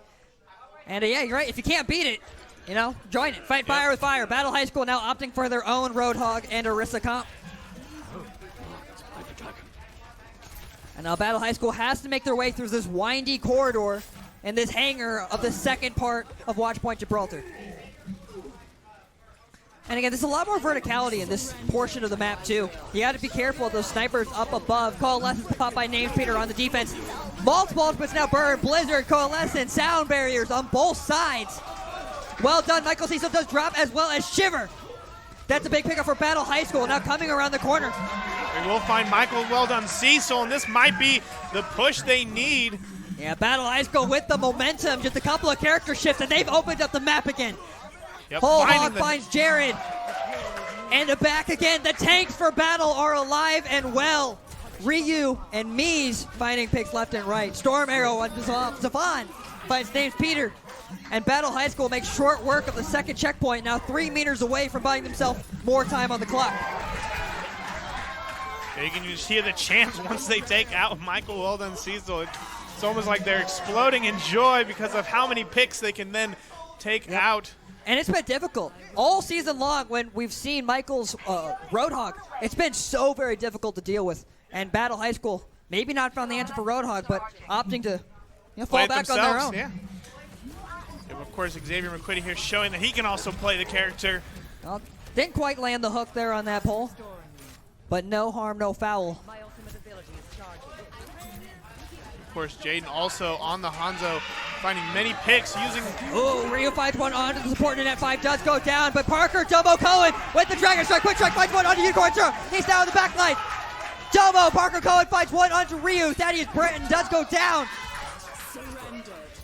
And yeah, you're right. If you can't beat it, join it. Fight fire with fire. Battle High School now opting for their own Roadhog and Orisa comp. And now Battle High School has to make their way through this windy corridor and this hangar of the second part of Watchpoint Gibraltar. And again, there's a lot more verticality in this portion of the map, too. You got to be careful of those snipers up above. Coalescence pop by Names Peter on the defense. Multiple ultimates now burn. Blizzard, Coalescence, sound barriers on both sides. Well done. Michael Cecil does drop as well as Shiver. That's a big pickup for Battle High School, now coming around the corner. They will find Michael Well Done Cecil, and this might be the push they need. Yeah, Battle High School with the momentum. Just a couple of character shifts, and they've opened up the map again. Yep, Whole Hog finds Jared. And back again. The tanks for Battle are alive and well. Ryu and Mies finding picks left and right. Storm Arrow on Zavon finds Names Peter. And Battle High School makes short work of the second checkpoint, now 3 meters away from buying themselves more time on the clock. Yeah, you can just hear the chants once they take out Michael Well Done Cecil. It's almost like they're exploding in joy because of how many picks they can then take out. And it's been difficult. All season long when we've seen Michael's Roadhog, it's been so very difficult to deal with. And Battle High School, maybe not found the answer for Roadhog, but opting to fall back on their own. Yeah. And of course, Xavier McQuitty here showing that he can also play the character. Well, didn't quite land the hook there on that pole, but no harm, no foul. Of course, Jaden also on the Hanzo finding many picks using. Ooh, Ryu finds one onto the support, and net 5 does go down, but Parker, Domo, Cohen with the Dragon Strike, quick strike finds one onto Unicorn Zero. He's down on the back line. Domo, Parker, Cohen finds one onto Ryu. Thaddeus Breton does go down.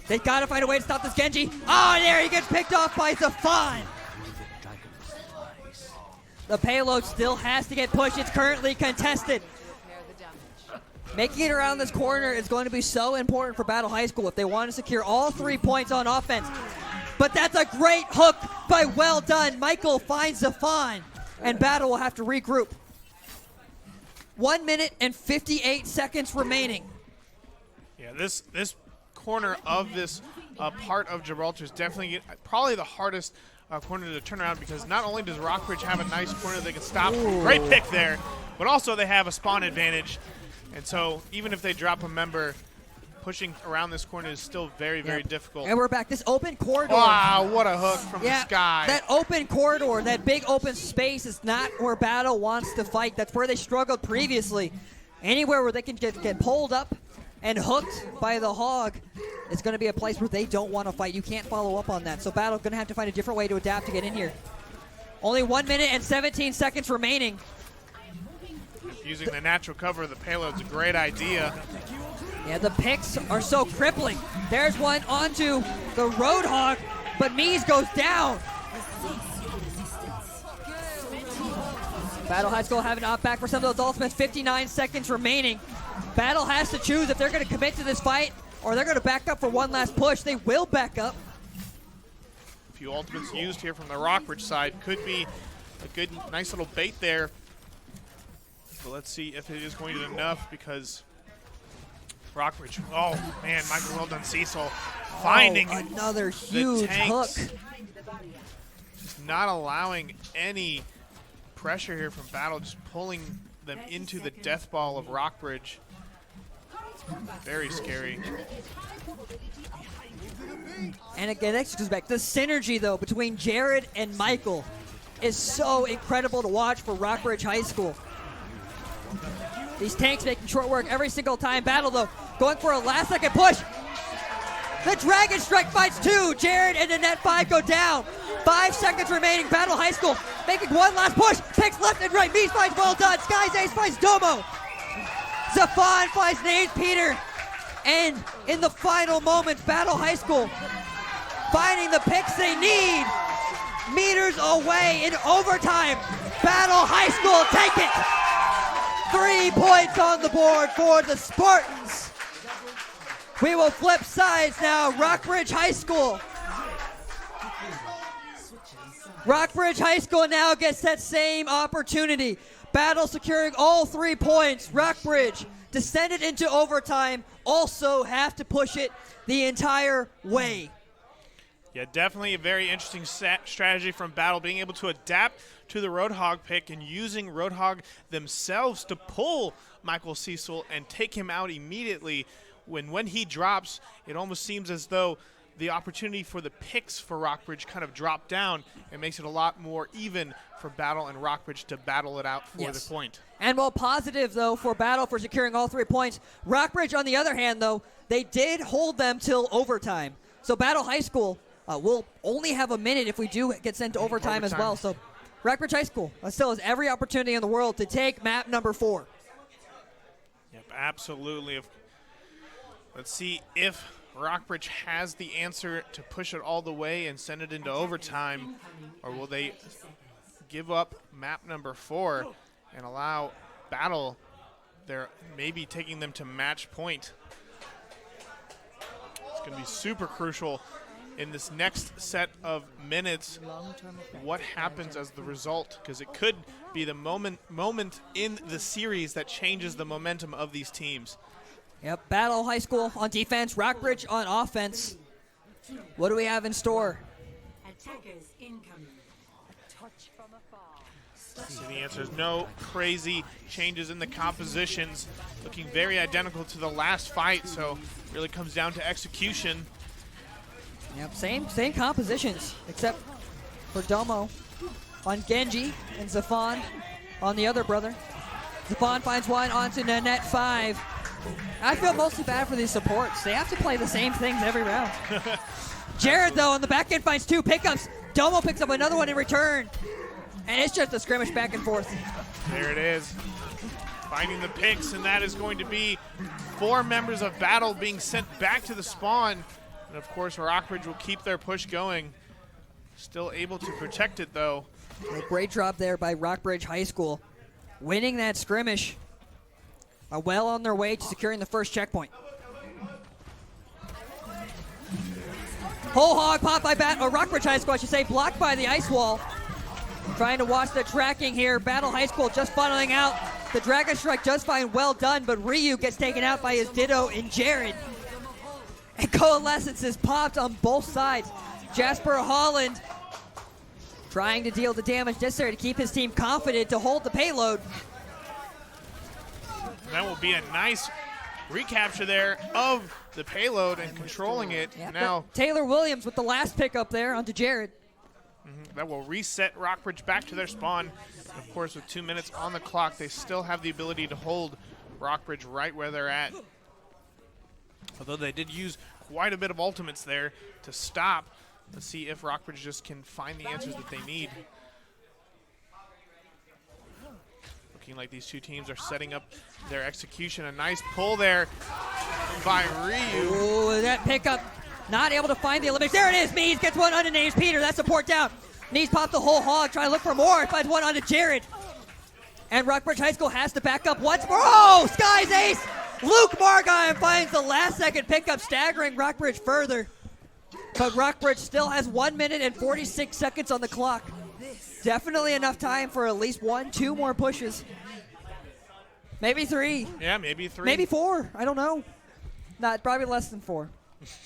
They gotta find a way to stop this Genji. Oh, there he gets picked off by Zafan. The payload still has to get pushed. It's currently contested. Making it around this corner is going to be so important for Battle High School if they want to secure all 3 points on offense. But that's a great hook by Well Done. Michael finds Zafan, and Battle will have to regroup. 1 minute and 58 seconds remaining. Yeah, this corner of this part of Gibraltar is definitely probably the hardest corner to turn around, because not only does Rockbridge have a nice corner they can stop, great pick there, but also they have a spawn advantage. And so even if they drop a member, pushing around this corner is still very, very difficult. And we're back. This open corridor. Wow, what a hook from the sky. That open corridor, that big open space is not where Battle wants to fight. That's where they struggled previously. Anywhere where they can get pulled up and hooked by the hog is going to be a place where they don't want to fight. You can't follow up on that. So Battle's going to have to find a different way to adapt to get in here. Only 1 minute and 17 seconds remaining. Using the natural cover of the payload's a great idea. Yeah, the picks are so crippling. There's one onto the Roadhog, but Mies goes down. Battle High School having to opt back for some of those ultimates. 59 seconds remaining. Battle has to choose if they're going to commit to this fight or they're going to back up for one last push. They will back up. A few ultimates used here from the Rockbridge side. Could be a good, nice little bait there. But let's see if it is going to be enough, because Rockbridge, oh man, Michael Well Done Cecil finding another huge hook. Just not allowing any pressure here from Battle, just pulling them into the death ball of Rockbridge. Very scary. And again, that goes back. The synergy, though, between Jared and Michael is so incredible to watch for Rockbridge High School. These tanks making short work every single time. Battle, though, going for a last-second push. The Dragon Strike finds 2. Jared and the net 5 go down. 5 seconds remaining. Battle High School making one last push. Picks left and right. Mies finds Well Done. Sky's Ace finds Domo. Zafan finds Names Peter. And in the final moments, Battle High School finding the picks they need. Meters away in overtime. Battle High School take it. 3 points on the board for the Spartans. We will flip sides now. Rockbridge High School. Rockbridge High School now gets that same opportunity. Battle securing all 3 points. Rockbridge descended into overtime. Also have to push it the entire way. Yeah, definitely a very interesting strategy from Battle, being able to adapt to the Roadhog pick and using Roadhog themselves to pull Michael Cecil and take him out immediately. When he drops, it almost seems as though the opportunity for the picks for Rockbridge kind of drop down. It makes it a lot more even for Battle and Rockbridge to battle it out for the point. And while positive, though, for Battle for securing all 3 points, Rockbridge, on the other hand, though, they did hold them till overtime. So Battle High School will only have a minute if we do get sent to overtime as well. So Rockbridge High School still has every opportunity in the world to take map number 4. Yep, absolutely. Let's see if Rockbridge has the answer to push it all the way and send it into overtime, or will they give up map number 4 and allow Battle, they're maybe taking them to match point. It's going to be super crucial in this next set of minutes what happens as the result, because it could be the moment in the series that changes the momentum of these teams. Yep, Battle High School on defense, Rockbridge on offense. What do we have in store? Attackers incoming. So the answer is no crazy changes in the compositions. Looking very identical to the last fight, so really comes down to execution. Yep, same compositions, except for Domo on Genji and Zafan on the other brother. Zafan finds one onto net 5. I feel mostly bad for these supports. They have to play the same things every round. Jared, though, on the back end finds 2 pickups. Domo picks up another one in return. And it's just a skirmish back and forth. There it is. Finding the picks, and that is going to be 4 members of Battle being sent back to the spawn. And of course, Rockbridge will keep their push going. Still able to protect it, though. A great drop there by Rockbridge High School. Winning that skirmish. Are well on their way to securing the first checkpoint. Whole hog pop by Rockbridge High School, I should say, blocked by the ice wall. Trying to watch the tracking here. Battle High School just funneling out. The Dragon Strike does find well done, but Ryu gets taken out by his Ditto and Jared. And Coalescence is popped on both sides. Jasper Holland trying to deal the damage necessary to keep his team confident to hold the payload. That will be a nice recapture there of the payload and controlling it. Yeah, now Taylor Williams with the last pickup there onto Jared. That will reset Rockbridge back to their spawn. Of course, with 2 minutes on the clock, they still have the ability to hold Rockbridge right where they're at. Although they did use quite a bit of ultimates there to stop. Let's see if Rockbridge just can find the answers that they need. Looking like these 2 teams are setting up their execution. A nice pull there by Ryu. Ooh, that pickup not able to find the elimination. There it is. Mees gets one onto Names Peter. That support down. Mees popped the whole hog, trying to look for more. Finds one onto Jared. And Rockbridge High School has to back up once more. Oh, Sky's ace. Luke Margine finds the last second pickup, staggering Rockbridge further. But Rockbridge still has 1 minute and 46 seconds on the clock. Definitely enough time for at least 1, 2 more pushes. Maybe 3. Yeah, maybe 3. Maybe 4. I don't know. Not probably less than 4.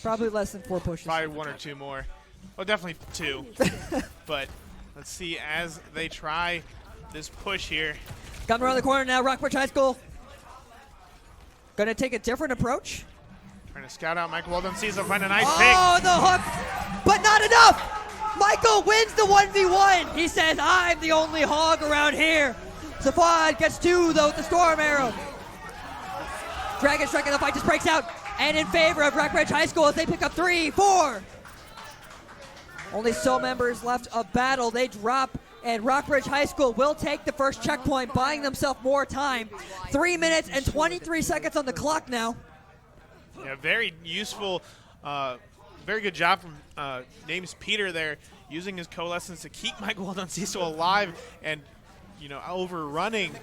Probably less than 4 pushes. Probably 1 or 2 more. Well, definitely 2. But let's see as they try this push here. Coming around the corner now, Rockbridge High School. Going to take a different approach. Trying to scout out Michael Weldon. Sees him find a nice Oh, the hook, but not enough. Michael wins the 1v1. He says, I'm the only hog around here. Safad gets 2, though, with the Storm Arrow. Dragon Strike in the fight just breaks out. And in favor of Rockbridge High School as they pick up 3, 4. Only so members left of Battle. They drop, and Rockbridge High School will take the first checkpoint, buying themselves more time. 3 minutes and 23 seconds on the clock now. Yeah, very useful, very good job from Names Peter there, using his coalescence to keep Michael Weldon alive and, you know, overrunning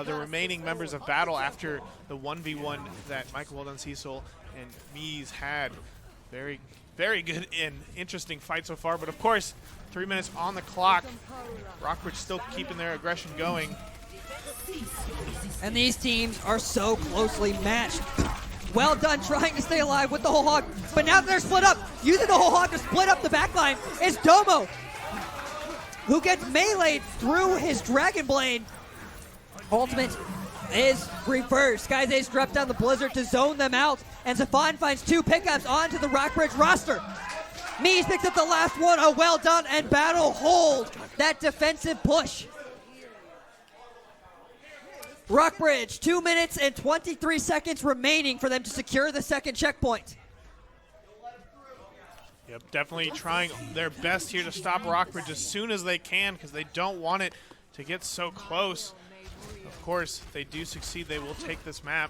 the remaining members of Battle after the 1v1 that Michael Weldon and Mies had. Very, very good and interesting fight so far, but of course, 3 minutes on the clock. Rockbridge still keeping their aggression going. And these teams are so closely matched. Well done trying to stay alive with the whole hog, but now they're split up. Using the whole hog to split up the backline is Domo, who gets meleeed through his Dragon Blade. Ultimate is reversed. Sky's Ace dropped down the Blizzard to zone them out, and Zafan finds 2 pickups onto the Rockbridge roster. Mies picks up the last one. A well done, and Battle hold that defensive push. Rockbridge, 2 minutes and 23 seconds remaining for them to secure the second checkpoint. Yep, definitely trying their best here to stop Rockbridge as soon as they can, because they don't want it to get so close. Of course, if they do succeed, they will take this map.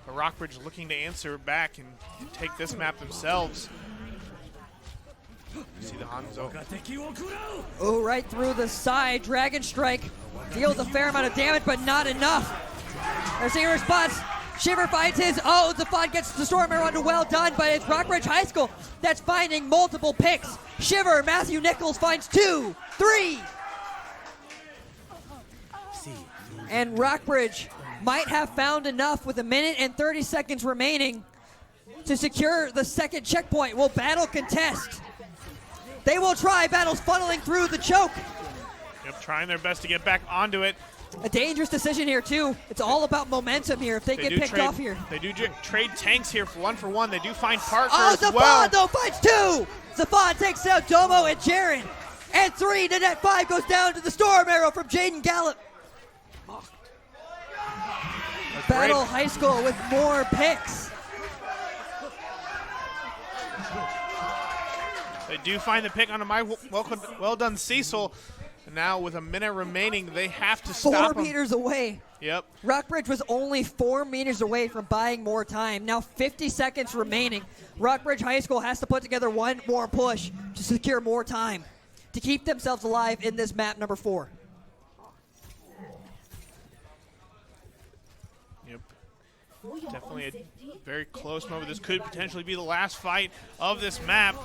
But Rockbridge looking to answer back and take this map themselves. You see the Hanzo. Oh, right through the side. Dragon Strike deals a fair amount of damage, but not enough. They're seeing a response. Shiver finds his own. Zafan gets the Storm Arrow under well done, but it's Rockbridge High School that's finding multiple picks. Shiver, Matthew Nichols finds 2, 3. And Rockbridge might have found enough with 1 minute and 30 seconds remaining to secure the second checkpoint. Will Battle contest? They will try. Battle's funneling through the choke. Yep, trying their best to get back onto it. A dangerous decision here, too. It's all about momentum here if they get picked off here. They do trade tanks here for 1-for-1. They do find Parker as Zafan, well. though, finds 2. Zafan takes out Domo and Jaren. And 3. The net 5 goes down to the Storm Arrow from Jaden Gallup. Battle High School with more picks. They do find the pick on a well done Cecil. And now with a minute remaining, they have to stop 4 meters away. Yep. Rockbridge was only 4 meters away from buying more time. Now 50 seconds remaining. Rockbridge High School has to put together one more push to secure more time to keep themselves alive in this map number 4. Yep. Definitely a very close moment. This could potentially be the last fight of this map.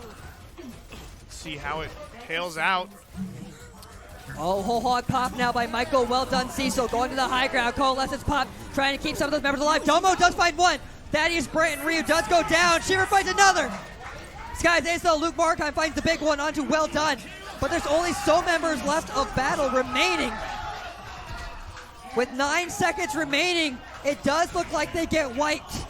Let's see how it tails out. Oh, whole hog pop now by Michael. Well done, Cecil. Going to the high ground. Coalescence pop. Trying to keep some of those members alive. Domo does find one. Thaddeus Branton Ryu does go down. Shiver finds another. Skies Ace though. Luke Markheim finds the big one onto Well Done. But there's only so members left of battle remaining. With 9 seconds remaining, it does look like they get wiped.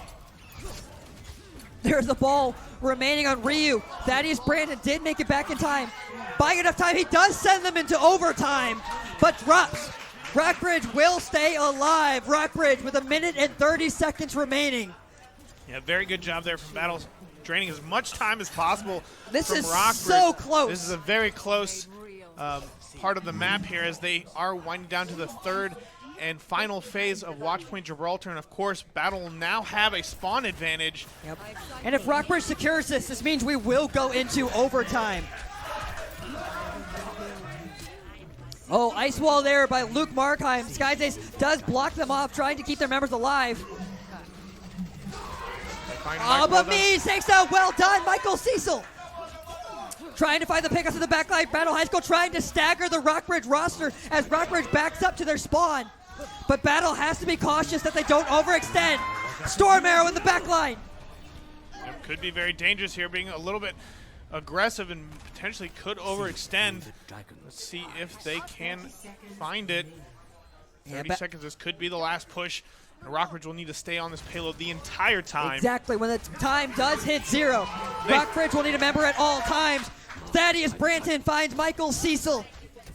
There's the ball remaining on Ryu. Thaddeus Brandon did make it back in time. Buying enough time, he does send them into overtime, but drops. Rockbridge will stay alive. Rockbridge with 1 minute and 30 seconds remaining. Yeah, very good job there from Battle, draining as much time as possible. This from is Rockbridge. so close. This is a very close part of the map here as they are winding down to the third and final phase of Watch Point Gibraltar. And of course, Battle will now have a spawn advantage. Yep. And if Rockbridge secures this means we will go into overtime. Oh, ice wall there by Luke Markheim. Skies Ace does block them off, trying to keep their members alive. But me takes out. Well done, Michael Cecil. Trying to find the pickups in the backline. Battle High School trying to stagger the Rockbridge roster as Rockbridge backs up to their spawn. But Battle has to be cautious that they don't overextend. Storm Arrow in the backline. It could be very dangerous here, being a little bit aggressive and potentially could overextend. Let's see if they can find it. 30 seconds, this could be the last push. And Rockbridge will need to stay on this payload the entire time. Exactly, when the time does hit 0, Rockbridge will need a member at all times. Thaddeus Branton finds Michael Cecil.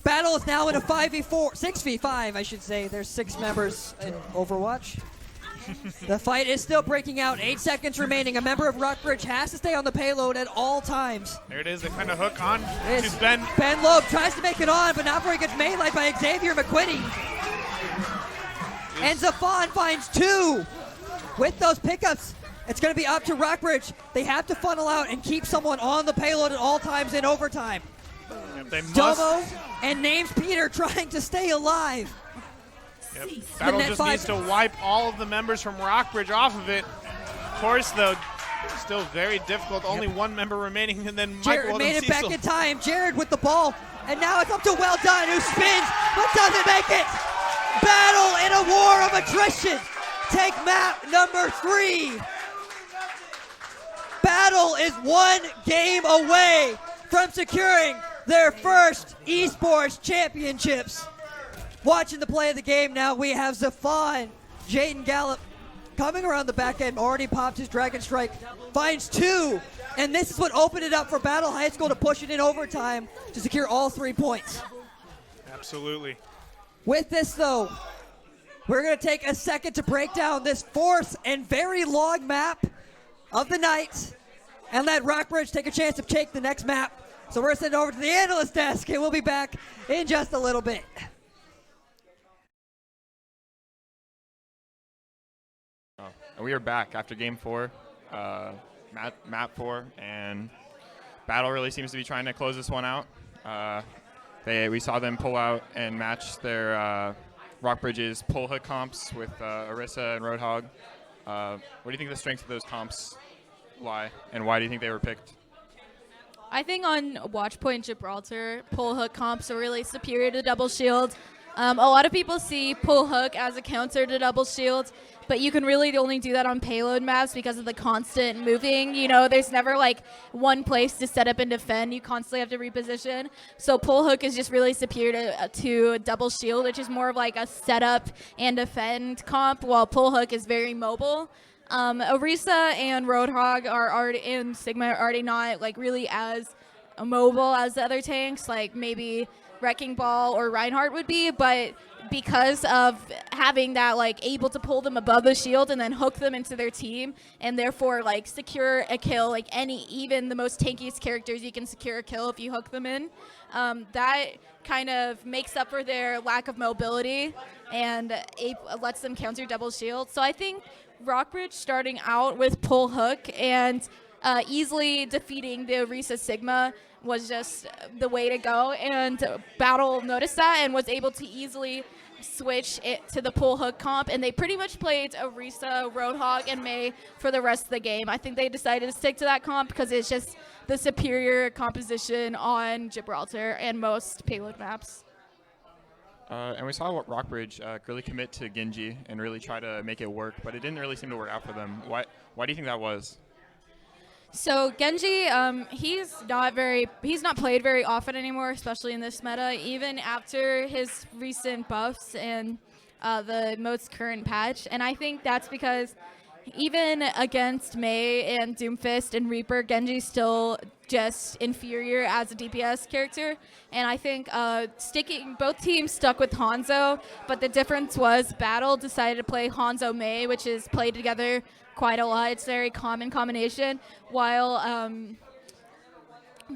Battle is now in a 5v4, 6v5 I should say. There's 6 members in Overwatch. The fight is still breaking out. 8 seconds remaining. A member of Rockbridge has to stay on the payload at all times. There it is. They find a hook on to Ben. Ben Loeb tries to make it on, but not before he gets melee by Xavier McQuitty. And Zafon finds 2. With those pickups, it's going to be up to Rockbridge. They have to funnel out and keep someone on the payload at all times in overtime. They must. Domo and Names Peter trying to stay alive. Yep. Battle just needs to wipe all of the members from Rockbridge off of it. Of course, though, still very difficult. Only one member remaining, and then Jared Michael made it Cecil. back in time. Jared with the ball, and now it's up to Well Done, who spins but doesn't make it. Battle in a war of attrition. Take map number 3. Battle is 1 game away from securing their first esports championships. Watching the play of the game now, we have Zafon, Jaden Gallup coming around the back end, already popped his Dragon Strike, finds 2, and this is what opened it up for Battle High School to push it in overtime to secure all 3 points. Absolutely. With this though, we're going to take a second to break down this 4th and very long map of the night and let Rockbridge take a chance to take the next map. So we're going to send it over to the analyst desk, and we'll be back in just a little bit. We are back after game 4, map 4, and Battle really seems to be trying to close this one out. We saw them pull out and match their Rockbridge's pull hook comps with Orisa and Roadhog. What do you think the strengths of those comps lie, and why do you think they were picked? I think on Watch Point Gibraltar, pull hook comps are really superior to double shield. A lot of people see pull hook as a counter to double shield, but you can really only do that on payload maps because of the constant moving. You know, there's never like one place to set up and defend. You constantly have to reposition. So pull hook is just really superior to double shield, which is more of like a setup and defend comp, while pull hook is very mobile. Orisa and Roadhog are already, and Sigma are already not like really as mobile as the other tanks. Like maybe Wrecking Ball or Reinhardt would be, but because of having that, like, able to pull them above the shield and then hook them into their team and therefore, like, secure a kill, like even the most tankiest characters, you can secure a kill if you hook them in. That kind of makes up for their lack of mobility and lets them counter double shield. So I think Rockbridge starting out with pull hook and easily defeating the Orisa Sigma was just the way to go, and Battle noticed that and was able to easily switch it to the pull hook comp, and they pretty much played Orisa, Roadhog, and Mei for the rest of the game. I think they decided to stick to that comp because it's just the superior composition on Gibraltar and most payload maps. And we saw Rockbridge really commit to Genji and really try to make it work, but it didn't really seem to work out for them. Why do you think that was? So Genji, he's not played very often anymore, especially in this meta, even after his recent buffs and the most current patch. And I think that's because even against Mei and Doomfist and Reaper, Genji's still just inferior as a DPS character. And I think both teams stuck with Hanzo, but the difference was Battle decided to play Hanzo Mei, which is played together quite a lot. It's a very common combination, while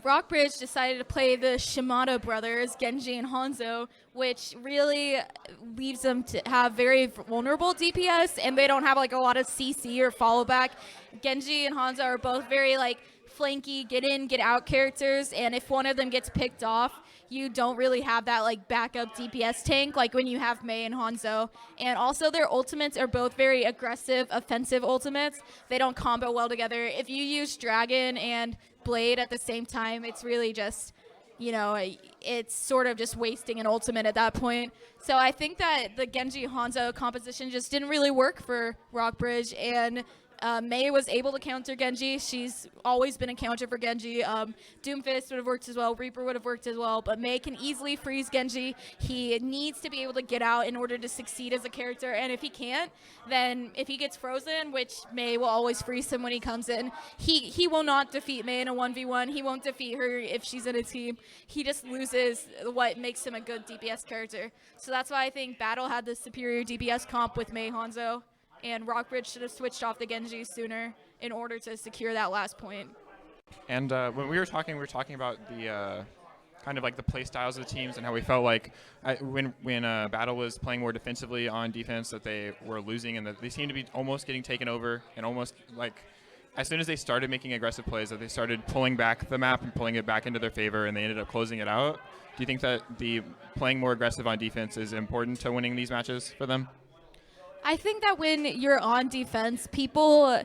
Rockbridge decided to play the Shimada brothers, Genji and Hanzo, which really leaves them to have very vulnerable DPS, and they don't have like a lot of CC or follow back. Genji and Hanzo are both very like flanky, get in, get out characters, and if one of them gets picked off, you don't really have that like backup DPS tank like when you have Mei and Hanzo. And also their ultimates are both very aggressive, offensive ultimates. They don't combo well together. If you use Dragon and Blade at the same time, it's really just, it's sort of just wasting an ultimate at that point. So I think that the Genji Hanzo composition just didn't really work for Rockbridge, and Mei was able to counter Genji. She's always been a counter for Genji. Doomfist would have worked as well. Reaper would have worked as well. But Mei can easily freeze Genji. He needs to be able to get out in order to succeed as a character. And if he can't, then if he gets frozen, which Mei will always freeze him when he comes in, he will not defeat Mei in a 1v1. He won't defeat her if she's in a team. He just loses what makes him a good DPS character. So that's why I think Battle had the superior DPS comp with Mei Hanzo. And Rockbridge should have switched off the Genji sooner in order to secure that last point. And when we were talking about the kind of like the play styles of the teams and how we felt like when Battle was playing more defensively on defense that they were losing, and that they seemed to be almost getting taken over, and almost like as soon as they started making aggressive plays that they started pulling back the map and pulling it back into their favor, and they ended up closing it out. Do you think that the playing more aggressive on defense is important to winning these matches for them? I think that when you're on defense, people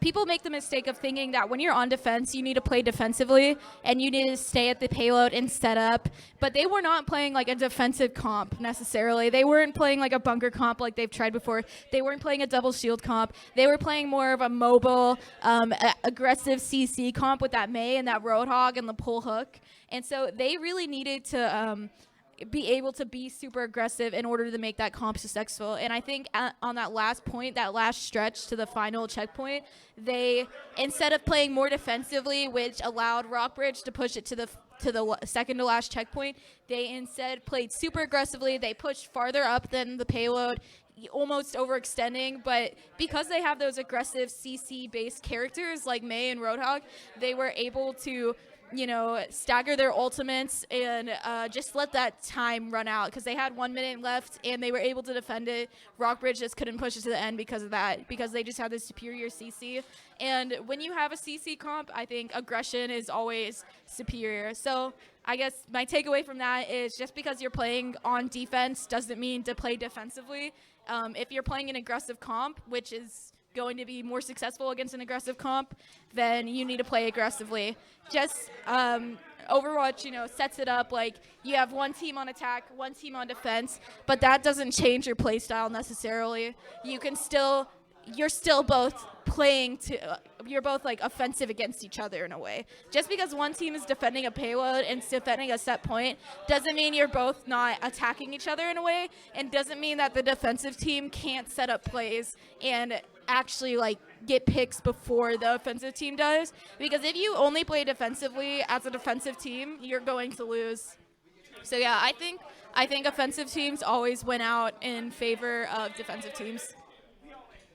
make the mistake of thinking that when you're on defense, you need to play defensively and you need to stay at the payload and set up. But they were not playing like a defensive comp necessarily. They weren't playing like a bunker comp like they've tried before. They weren't playing a double shield comp. They were playing more of a mobile, aggressive CC comp with that Mei and that Roadhog and the pull hook. And so they really needed to be able to be super aggressive in order to make that comp successful. And I think on that last point, that last stretch to the final checkpoint, they, instead of playing more defensively, which allowed Rockbridge to push it to the second to last checkpoint, they instead played super aggressively. They pushed farther up than the payload, almost overextending, but because they have those aggressive CC-based characters like Mei and Roadhog, they were able to stagger their ultimates and just let that time run out because they had 1 minute left and they were able to defend it. Rockbridge just couldn't push it to the end because of that, because they just had this superior CC. And when you have a CC comp, I think aggression is always superior. So I guess my takeaway from that is just because you're playing on defense doesn't mean to play defensively. If you're playing an aggressive comp, which is going to be more successful against an aggressive comp, then you need to play aggressively. Just Overwatch, sets it up like you have one team on attack, one team on defense, but that doesn't change your play style necessarily. You're still both playing you're both like offensive against each other in a way. Just because one team is defending a payload and defending a set point doesn't mean you're both not attacking each other in a way, and doesn't mean that the defensive team can't set up plays and actually like get picks before the offensive team does. Because if you only play defensively as a defensive team, you're going to lose. So yeah, I think offensive teams always win out in favor of defensive teams.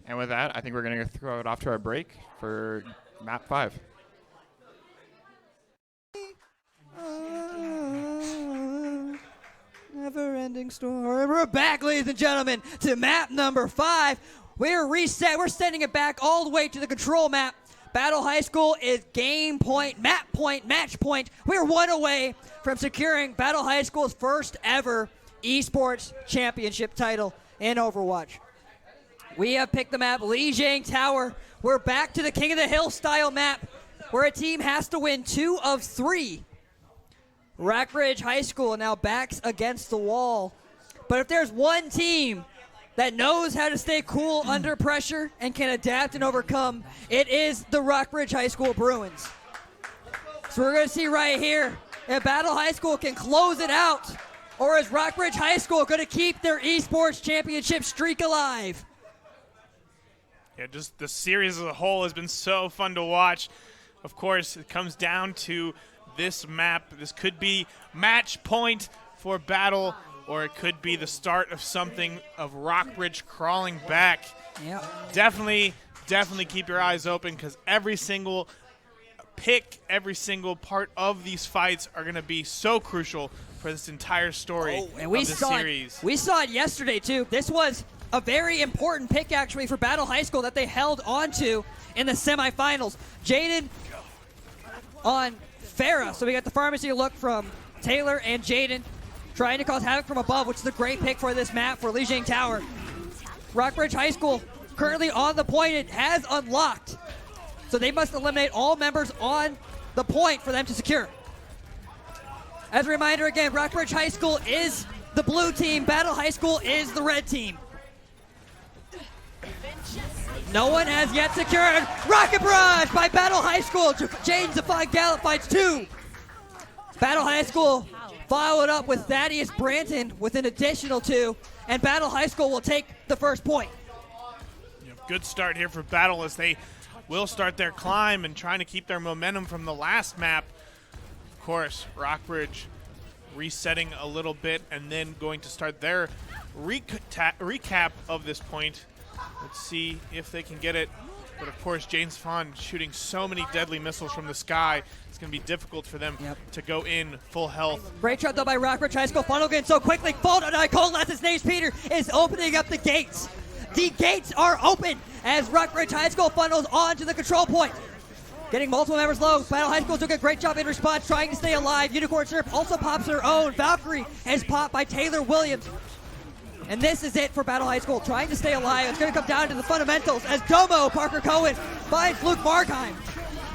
And with that, I think we're going to throw it off to our break for map 5. Never-ending story. We're back, ladies and gentlemen, to map number 5. We're reset. We're sending it back all the way to the control map. Battle High School is game point, map point, match point. We're one away from securing Battle High School's first ever esports championship title in Overwatch. We have picked the map Lijiang Tower. We're back to the King of the Hill style map where a team has to win 2 of 3. Rockbridge High School now backs against the wall. But if there's one team that knows how to stay cool under pressure and can adapt and overcome, it is the Rockbridge High School Bruins. So we're going to see right here if Battle High School can close it out, or is Rockbridge High School going to keep their esports championship streak alive? Yeah, just the series as a whole has been so fun to watch. Of course, it comes down to this map. This could be match point for Battle, or it could be the start of something of Rockbridge crawling back. Yeah. Definitely keep your eyes open, because every single pick, every single part of these fights are going to be so crucial for this entire story And we of the saw series. We saw it yesterday, too. This was a very important pick, actually, for Battle High School that they held onto in the semifinals. Jaden on Farah. So we got the pharmacy look from Taylor and Jaden, trying to cause havoc from above, which is a great pick for this map for Lijiang Tower. Rockbridge High School currently on the point. It has unlocked. So they must eliminate all members on the point for them to secure. As a reminder again, Rockbridge High School is the blue team. Battle High School is the red team. No one has yet secured. Rocket Barrage by Battle High School. Jaden Defy Gallup fights 2. Battle High School followed up with Thaddeus Branton with an additional 2. And Battle High School will take the first point. Good start here for Battle as they will start their climb and trying to keep their momentum from the last map. Of course, Rockbridge resetting a little bit and then going to start their recap of this point. Let's see if they can get it. But of course, James Fon shooting so many deadly missiles from the sky. It's going to be difficult for them to go in full health. Great shot though by Rockbridge High School. Funnel getting so quickly. Followed by Cold his name's Peter is opening up the gates. The gates are open as Rockbridge High School funnels on to the control point. Getting multiple members low. Battle High School took a great job in response, trying to stay alive. Unicorn Surf also pops her own. Valkyrie is popped by Taylor Williams. And this is it for Battle High School, trying to stay alive. It's going to come down to the fundamentals as Domo Parker Cohen finds Luke Markheim.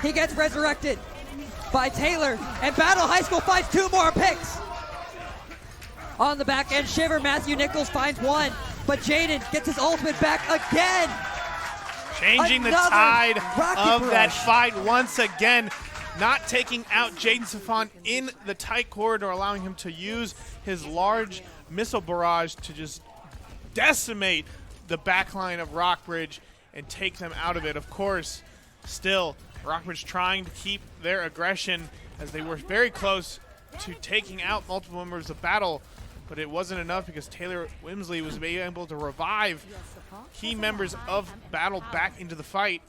He gets resurrected by Taylor, and Battle High School finds 2 more picks. On the back end, Shiver Matthew Nichols finds 1, but Jaden gets his ultimate back again. Changing the tide of that fight once again. Not taking out Jaden Safon in the tight corridor, allowing him to use his large missile barrage to just decimate the backline of Rockbridge and take them out of it. Of course, still, Rockbridge trying to keep their aggression as they were very close to taking out multiple members of Battle, but it wasn't enough because Taylor Wimsley was able to revive key members of Battle back into the fight.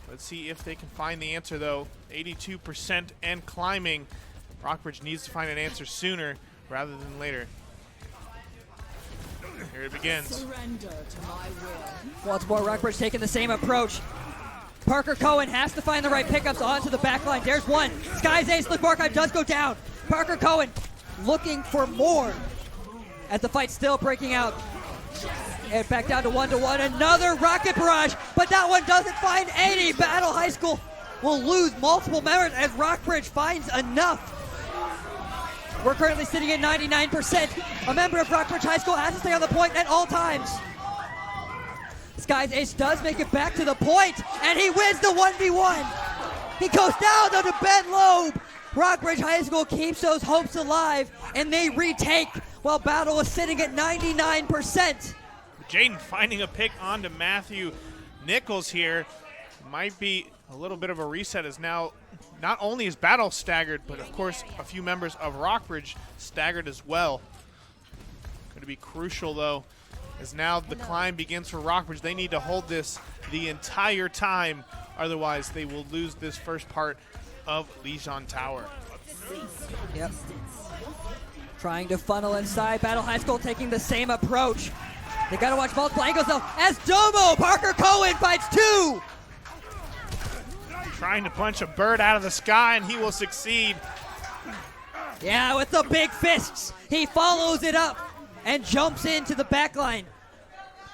Let's see if they can find the answer, though. 82% and climbing. Rockbridge needs to find an answer sooner rather than later. Here it begins. Once more, Rockbridge taking the same approach. Parker Cohen has to find the right pickups onto the back line. There's one. Sky's ace. Luke Markheim does go down. Parker Cohen looking for more as the fight's still breaking out. And back down to 1-1. Another rocket barrage, but that one doesn't find any. Battle High School will lose multiple members as Rockbridge finds enough. We're currently sitting at 99%. A member of Rockbridge High School has to stay on the point at all times. Sky's ace does make it back to the point, and he wins the 1v1. He goes down though to Ben Loeb. Rockbridge High School keeps those hopes alive, and they retake while Battle is sitting at 99%. Jaden finding a pick onto Matthew Nichols here. Might be a little bit of a reset as now not only is Battle staggered, but of course a few members of Rockbridge staggered as well. Going to be crucial though, as now the climb begins for Rockbridge. They need to hold this the entire time, otherwise they will lose this first part of Lijiang Tower. Yep. Trying to funnel inside. Battle High School taking the same approach. They gotta watch multiple angles though, as Domo Parker Cohen fights two. Trying to punch a bird out of the sky, and he will succeed. Yeah, with the big fists. He follows it up and jumps into the backline.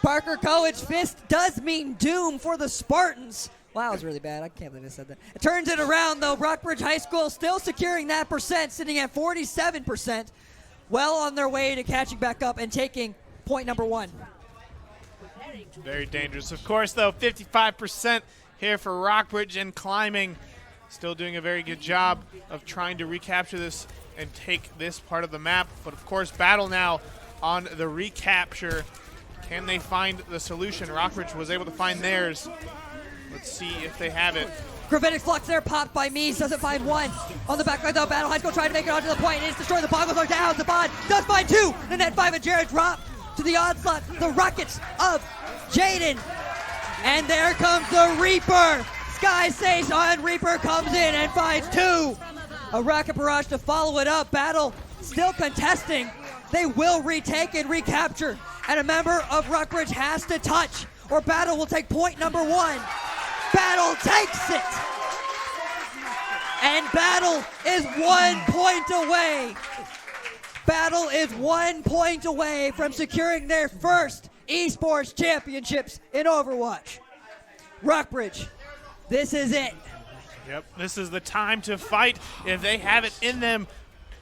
Parker Cohen's fist does mean doom for the Spartans. Wow, that was really bad. I can't believe I said that. It turns it around, though. Rockbridge High School still securing that percent, sitting at 47%. Well on their way to catching back up and taking point number one. Very dangerous. Of course, though, 55% here for Rockbridge and climbing. Still doing a very good job of trying to recapture this and take this part of the map. But, of course, Battle now on the recapture. Can they find the solution? Rockbridge was able to find theirs. Let's see if they have it. Gravitic Flux there, popped by Mies, doesn't find one. On the backline though, Battle High School trying to make it onto the point. It is destroying the Boggles are down. Zabad does find two. The net 5 and Jared drop to the onslaught. The rockets of Jaden. And there comes the Reaper. Sky Sage on Reaper comes in and finds two. A rocket barrage to follow it up. Battle still contesting. They will retake and recapture. And a member of Rockbridge has to touch, or Battle will take point number one. Battle takes it. And Battle is 1 point away. Battle is 1 point away from securing their first esports championships in Overwatch. Rockbridge, this is it. Yep, this is the time to fight if they have it in them.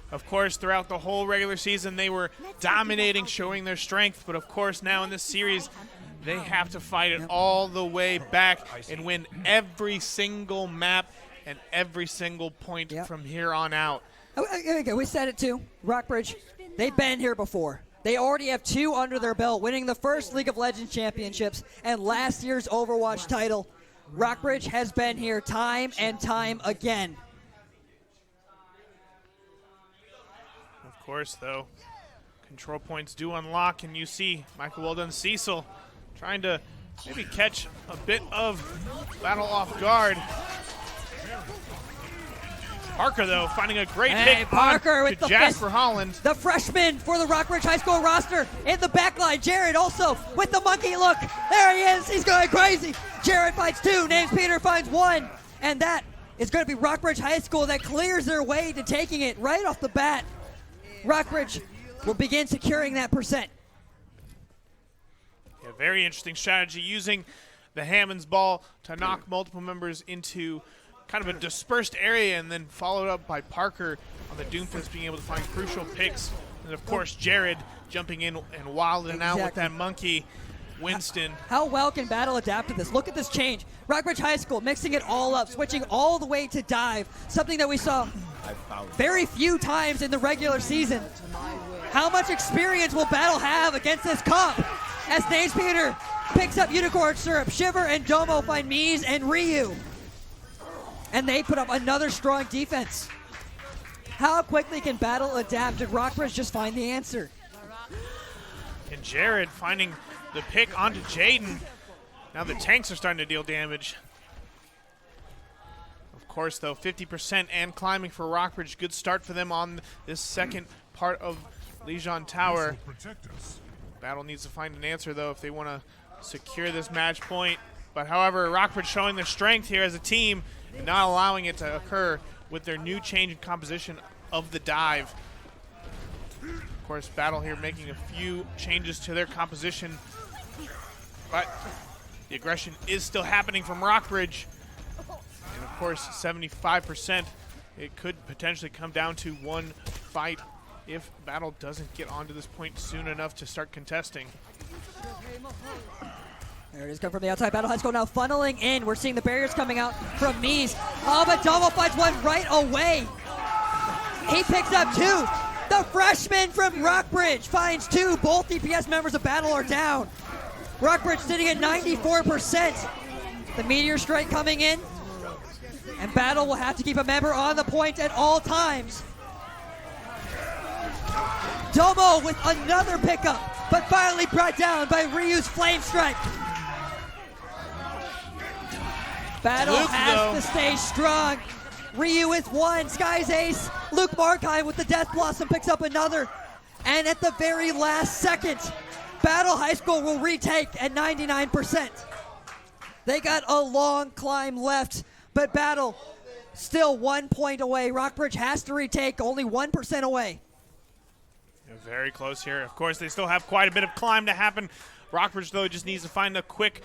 Of course, throughout the whole regular season, they were dominating, showing their strength. But of course, now in this series, they have to fight it all the way back and win every single map and every single point from here on out. Okay, we said it too. Rockbridge, they've been here before. They already have two under their belt, winning the first League of Legends championships and last year's Overwatch title. Rockbridge has been here time and time again. Of course, though, control points do unlock, and you see Michael Weldon Cecil trying to maybe catch a bit of Battle off guard. Parker, though, finding a great hit Parker with to the Jasper fist. Holland. The freshman for the Rockbridge High School roster in the backline. Jared also with the monkey look. There he is. He's going crazy. Jared finds two. Names Peter finds one. And that is going to be Rockbridge High School that clears their way to taking it right off the bat. Rockbridge will begin securing that percent. Yeah, very interesting strategy, using the Hammond's ball to knock multiple members into kind of a dispersed area, and then followed up by Parker on the Doomfist being able to find crucial picks. And of course, Jared jumping in and wilding out with that monkey. Winston. How well can Battle adapt to this? Look at this change. Rockbridge High School mixing it all up, switching all the way to dive, something that we saw very few times in the regular season. How much experience will Battle have against this comp? As Names Peter picks up Unicorn Syrup, Shiver and Domo find Mies and Ryu. And they put up another strong defense. How quickly can Battle adapt? Did Rockbridge just find the answer? And Jared finding the pick onto Jaden. Now the tanks are starting to deal damage. Of course, though, 50% and climbing for Rockbridge. Good start for them on this second part of Lijiang Tower. Battle needs to find an answer, though, if they want to secure this match point. But however, Rockbridge showing their strength here as a team and not allowing it to occur with their new change in composition of the dive. Of course, Battle here making a few changes to their composition, but the aggression is still happening from Rockbridge. And of course, 75%. It could potentially come down to one fight if Battle doesn't get onto this point soon enough to start contesting. There it is, come from the outside. Battle High School now funneling in. We're seeing the barriers coming out from Mies. Oh, but Domo finds one right away. He picks up two. The freshman from Rockbridge finds two. Both DPS members of Battle are down. Rockbridge sitting at 94%. The Meteor Strike coming in. And Battle will have to keep a member on the point at all times. Domo with another pickup, but finally brought down by Ryu's Flame Strike. Battle Luke, has though, to stay strong. Ryu with one, Sky's ace. Luke Markheim with the Death Blossom picks up another. And at the very last second, Battle High School will retake at 99%. They got a long climb left, but Battle still 1 point away. Rockbridge has to retake, only 1% away. Very close here. Of course, they still have quite a bit of climb to happen. Rockbridge, though, just needs to find a quick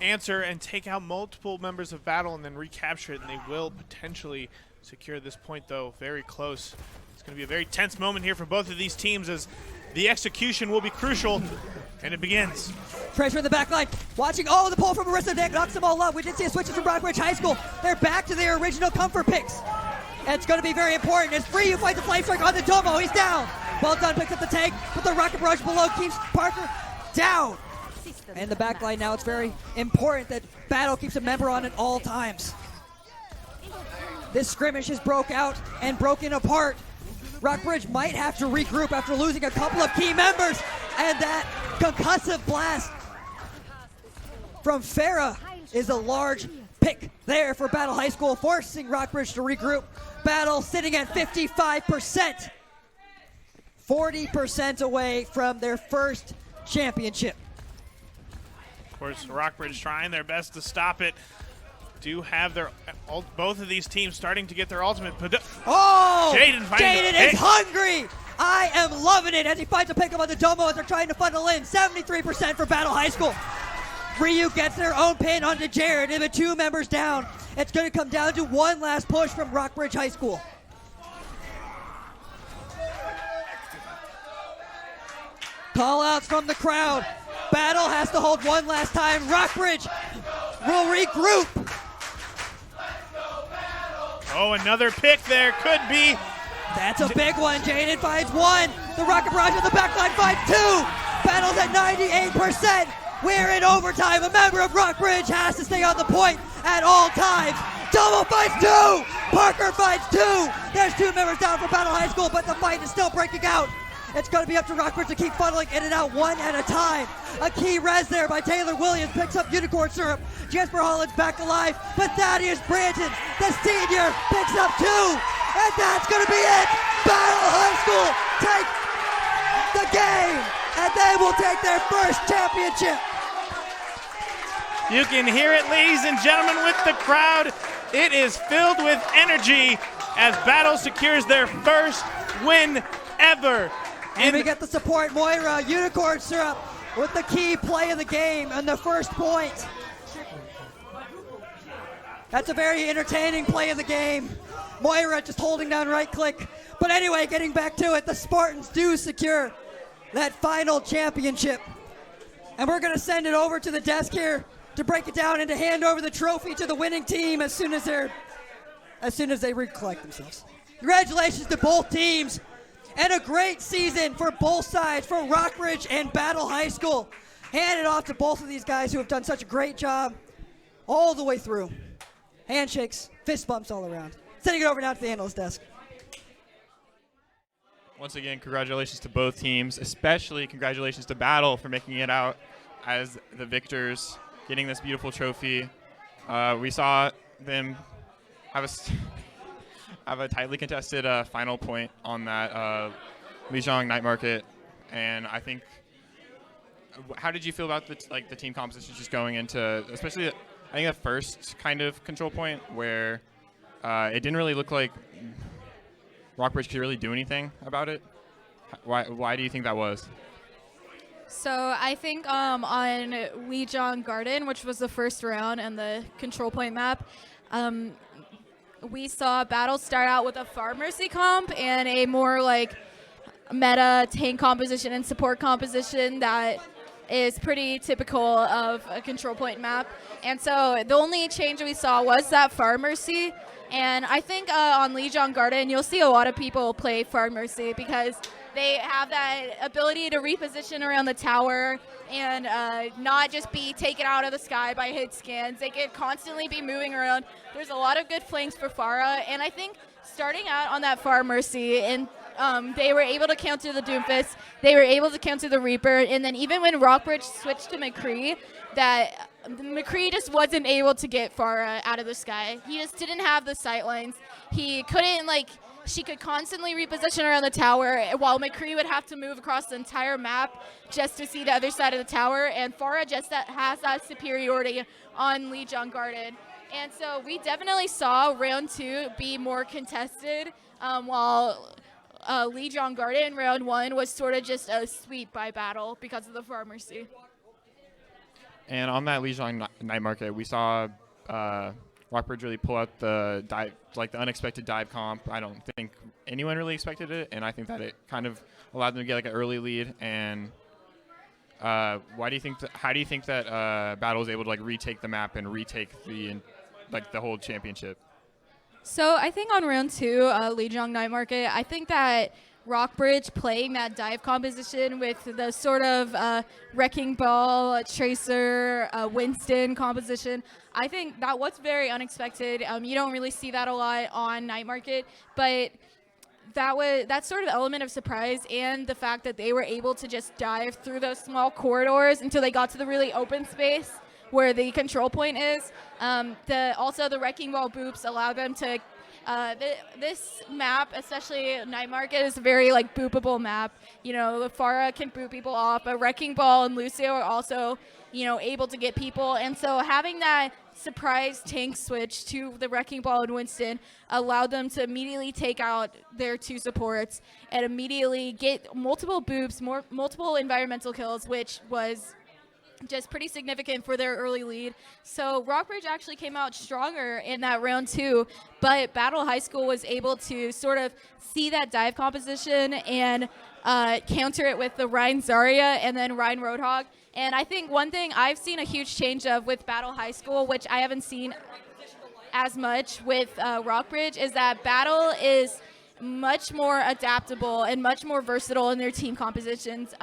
answer and take out multiple members of Battle and then recapture it, and they will potentially secure this point, though. Very close. It's going to be a very tense moment here for both of these teams as the execution will be crucial, and it begins. Treasure in the back line. Watching, the pull from Marissa Nick knocks them all up. We did see a switch from Rockbridge High School. They're back to their original comfort picks. And it's going to be very important as Ryu fights the Flame Strike on the Domo. He's down. Well done, picks up the tank, but the rocket barrage below keeps Parker down. And the back line now, it's very important that Battle keeps a member on at all times. This skirmish has broke out and broken apart. Rockbridge might have to regroup after losing a couple of key members. And that concussive blast from Farah is a large pick there for Battle High School, forcing Rockbridge to regroup. Battle sitting at 55%. 40% away from their first championship. Of course, Rockbridge trying their best to stop it. Do have their both of these teams starting to get their ultimate. Jaden is hungry. I am loving it as he finds a pickup on the Domo as they're trying to funnel in. 73% for Battle High School. Ryu gets their own pin onto Jared, and with 2 members down, it's going to come down to one last push from Rockbridge High School. Call outs from the crowd. Battle has to hold one last time. Rockbridge will regroup. Oh, another pick there. Could be. That's a big one. Jaden finds one. The rocket barrage on the backline finds 2. Battle's at 98%. We're in overtime. A member of Rockbridge has to stay on the point at all times. Domo finds 2. Parker finds 2. There's 2 members down for Battle High School, but the fight is still breaking out. It's going to be up to Rockbridge to keep funneling in and out one at a time. A key res there by Taylor Williams picks up Unicorn Syrup. Jasper Holland's back alive, but Thaddeus Branton, the senior, picks up 2. And that's going to be it. Battle High School take the game, and they will take their first championship. You can hear it, ladies and gentlemen, with the crowd. It is filled with energy as Battle secures their first win ever. And we get the support, Moira, Unicorn Syrup with the key play of the game and the first point. That's a very entertaining play of the game. Moira just holding down right click. But anyway, getting back to it, the Spartans do secure that final championship. And we're going to send it over to the desk here to break it down and to hand over the trophy to the winning team as soon as they recollect themselves. Congratulations to both teams. And a great season for both sides, for Rockbridge and Battle High School. Hand it off to both of these guys who have done such a great job all the way through. Handshakes, fist bumps all around. Sending it over now to the analyst desk. Once again, congratulations to both teams, especially congratulations to Battle for making it out as the victors, getting this beautiful trophy. We saw them have a tightly contested final point on that Lijiang night market, and I think. How did you feel about the team composition just going into, especially I think the first kind of control point where it didn't really look like Rockbridge could really do anything about it? Why do you think that was? So I think on Lijiang Garden, which was the first round and the control point map, we saw Battle start out with a Far Mercy comp and a more like meta tank composition and support composition that is pretty typical of a control point map. And so the only change we saw was that Far Mercy. And I think on Lijiang Garden, you'll see a lot of people play Far Mercy because they have that ability to reposition around the tower and not just be taken out of the sky by hit scans. They could constantly be moving around. There's a lot of good flanks for Farah, and I think starting out on that far Mercy, and they were able to counter the Doomfist, they were able to counter the Reaper, and then even when Rockbridge switched to McCree, that McCree just wasn't able to get Farah out of the sky. He just didn't have the sight lines. He couldn't, she could constantly reposition around the tower, while McCree would have to move across the entire map just to see the other side of the tower, and Farah just has that superiority on Liege Unguarded. And so we definitely saw round 2 be more contested, while Liege Unguarded in round 1 was sort of just a sweep by Battle because of the Far Mercy. And on that Lijiang night market, we saw Rockbridge really pull out the dive, the unexpected dive comp. I don't think anyone really expected it, and I think that it kind of allowed them to get an early lead. And how do you think that Battle was able to retake the map and retake the whole championship? So I think on round 2, Lijiang night market, I think that Rockbridge playing that dive composition with the sort of Wrecking Ball, Tracer, Winston composition, I think that was very unexpected. You don't really see that a lot on night market, but that sort of element of surprise, and the fact that they were able to just dive through those small corridors until they got to the really open space where the control point is. Also the Wrecking Ball boops allow them to this map, especially night market, is a very boopable map. Farah can boot people off, but Wrecking Ball and Lucio are also able to get people, and so having that surprise tank switch to the Wrecking Ball and Winston allowed them to immediately take out their 2 supports and immediately get multiple boops, multiple environmental kills, which was just pretty significant for their early lead. So Rockbridge actually came out stronger in that round 2, but Battle High School was able to sort of see that dive composition and counter it with the Rhine Zarya and then Rhine Roadhog. And I think one thing I've seen a huge change of with Battle High School, which I haven't seen as much with Rockbridge, is that Battle is much more adaptable and much more versatile in their team compositions.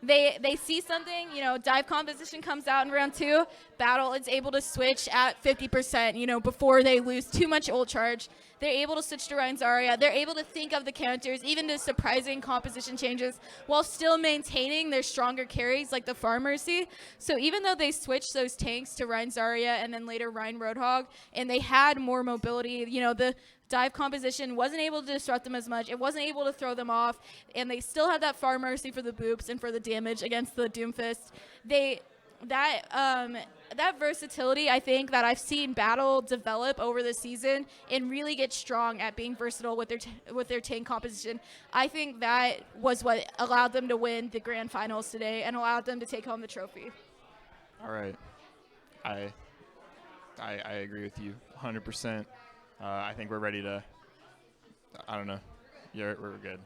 They see something, dive composition comes out in round 2, Battle is able to switch at 50%, before they lose too much ult charge. They're able to switch to Rhine Zarya. They're able to think of the counters, even to surprising composition changes, while still maintaining their stronger carries like the Far Mercy. So even though they switched those tanks to Rhine Zarya and then later Rhine Roadhog, and they had more mobility, the dive composition wasn't able to disrupt them as much. It wasn't able to throw them off, and they still had that Far Mercy for the boops and for the damage against the Doomfist. That versatility, I think, that I've seen Battle develop over the season and really get strong at being versatile with their tank composition, I think that was what allowed them to win the grand finals today and allowed them to take home the trophy. All right. I agree with you 100%. I think we're ready to, I don't know. We're good.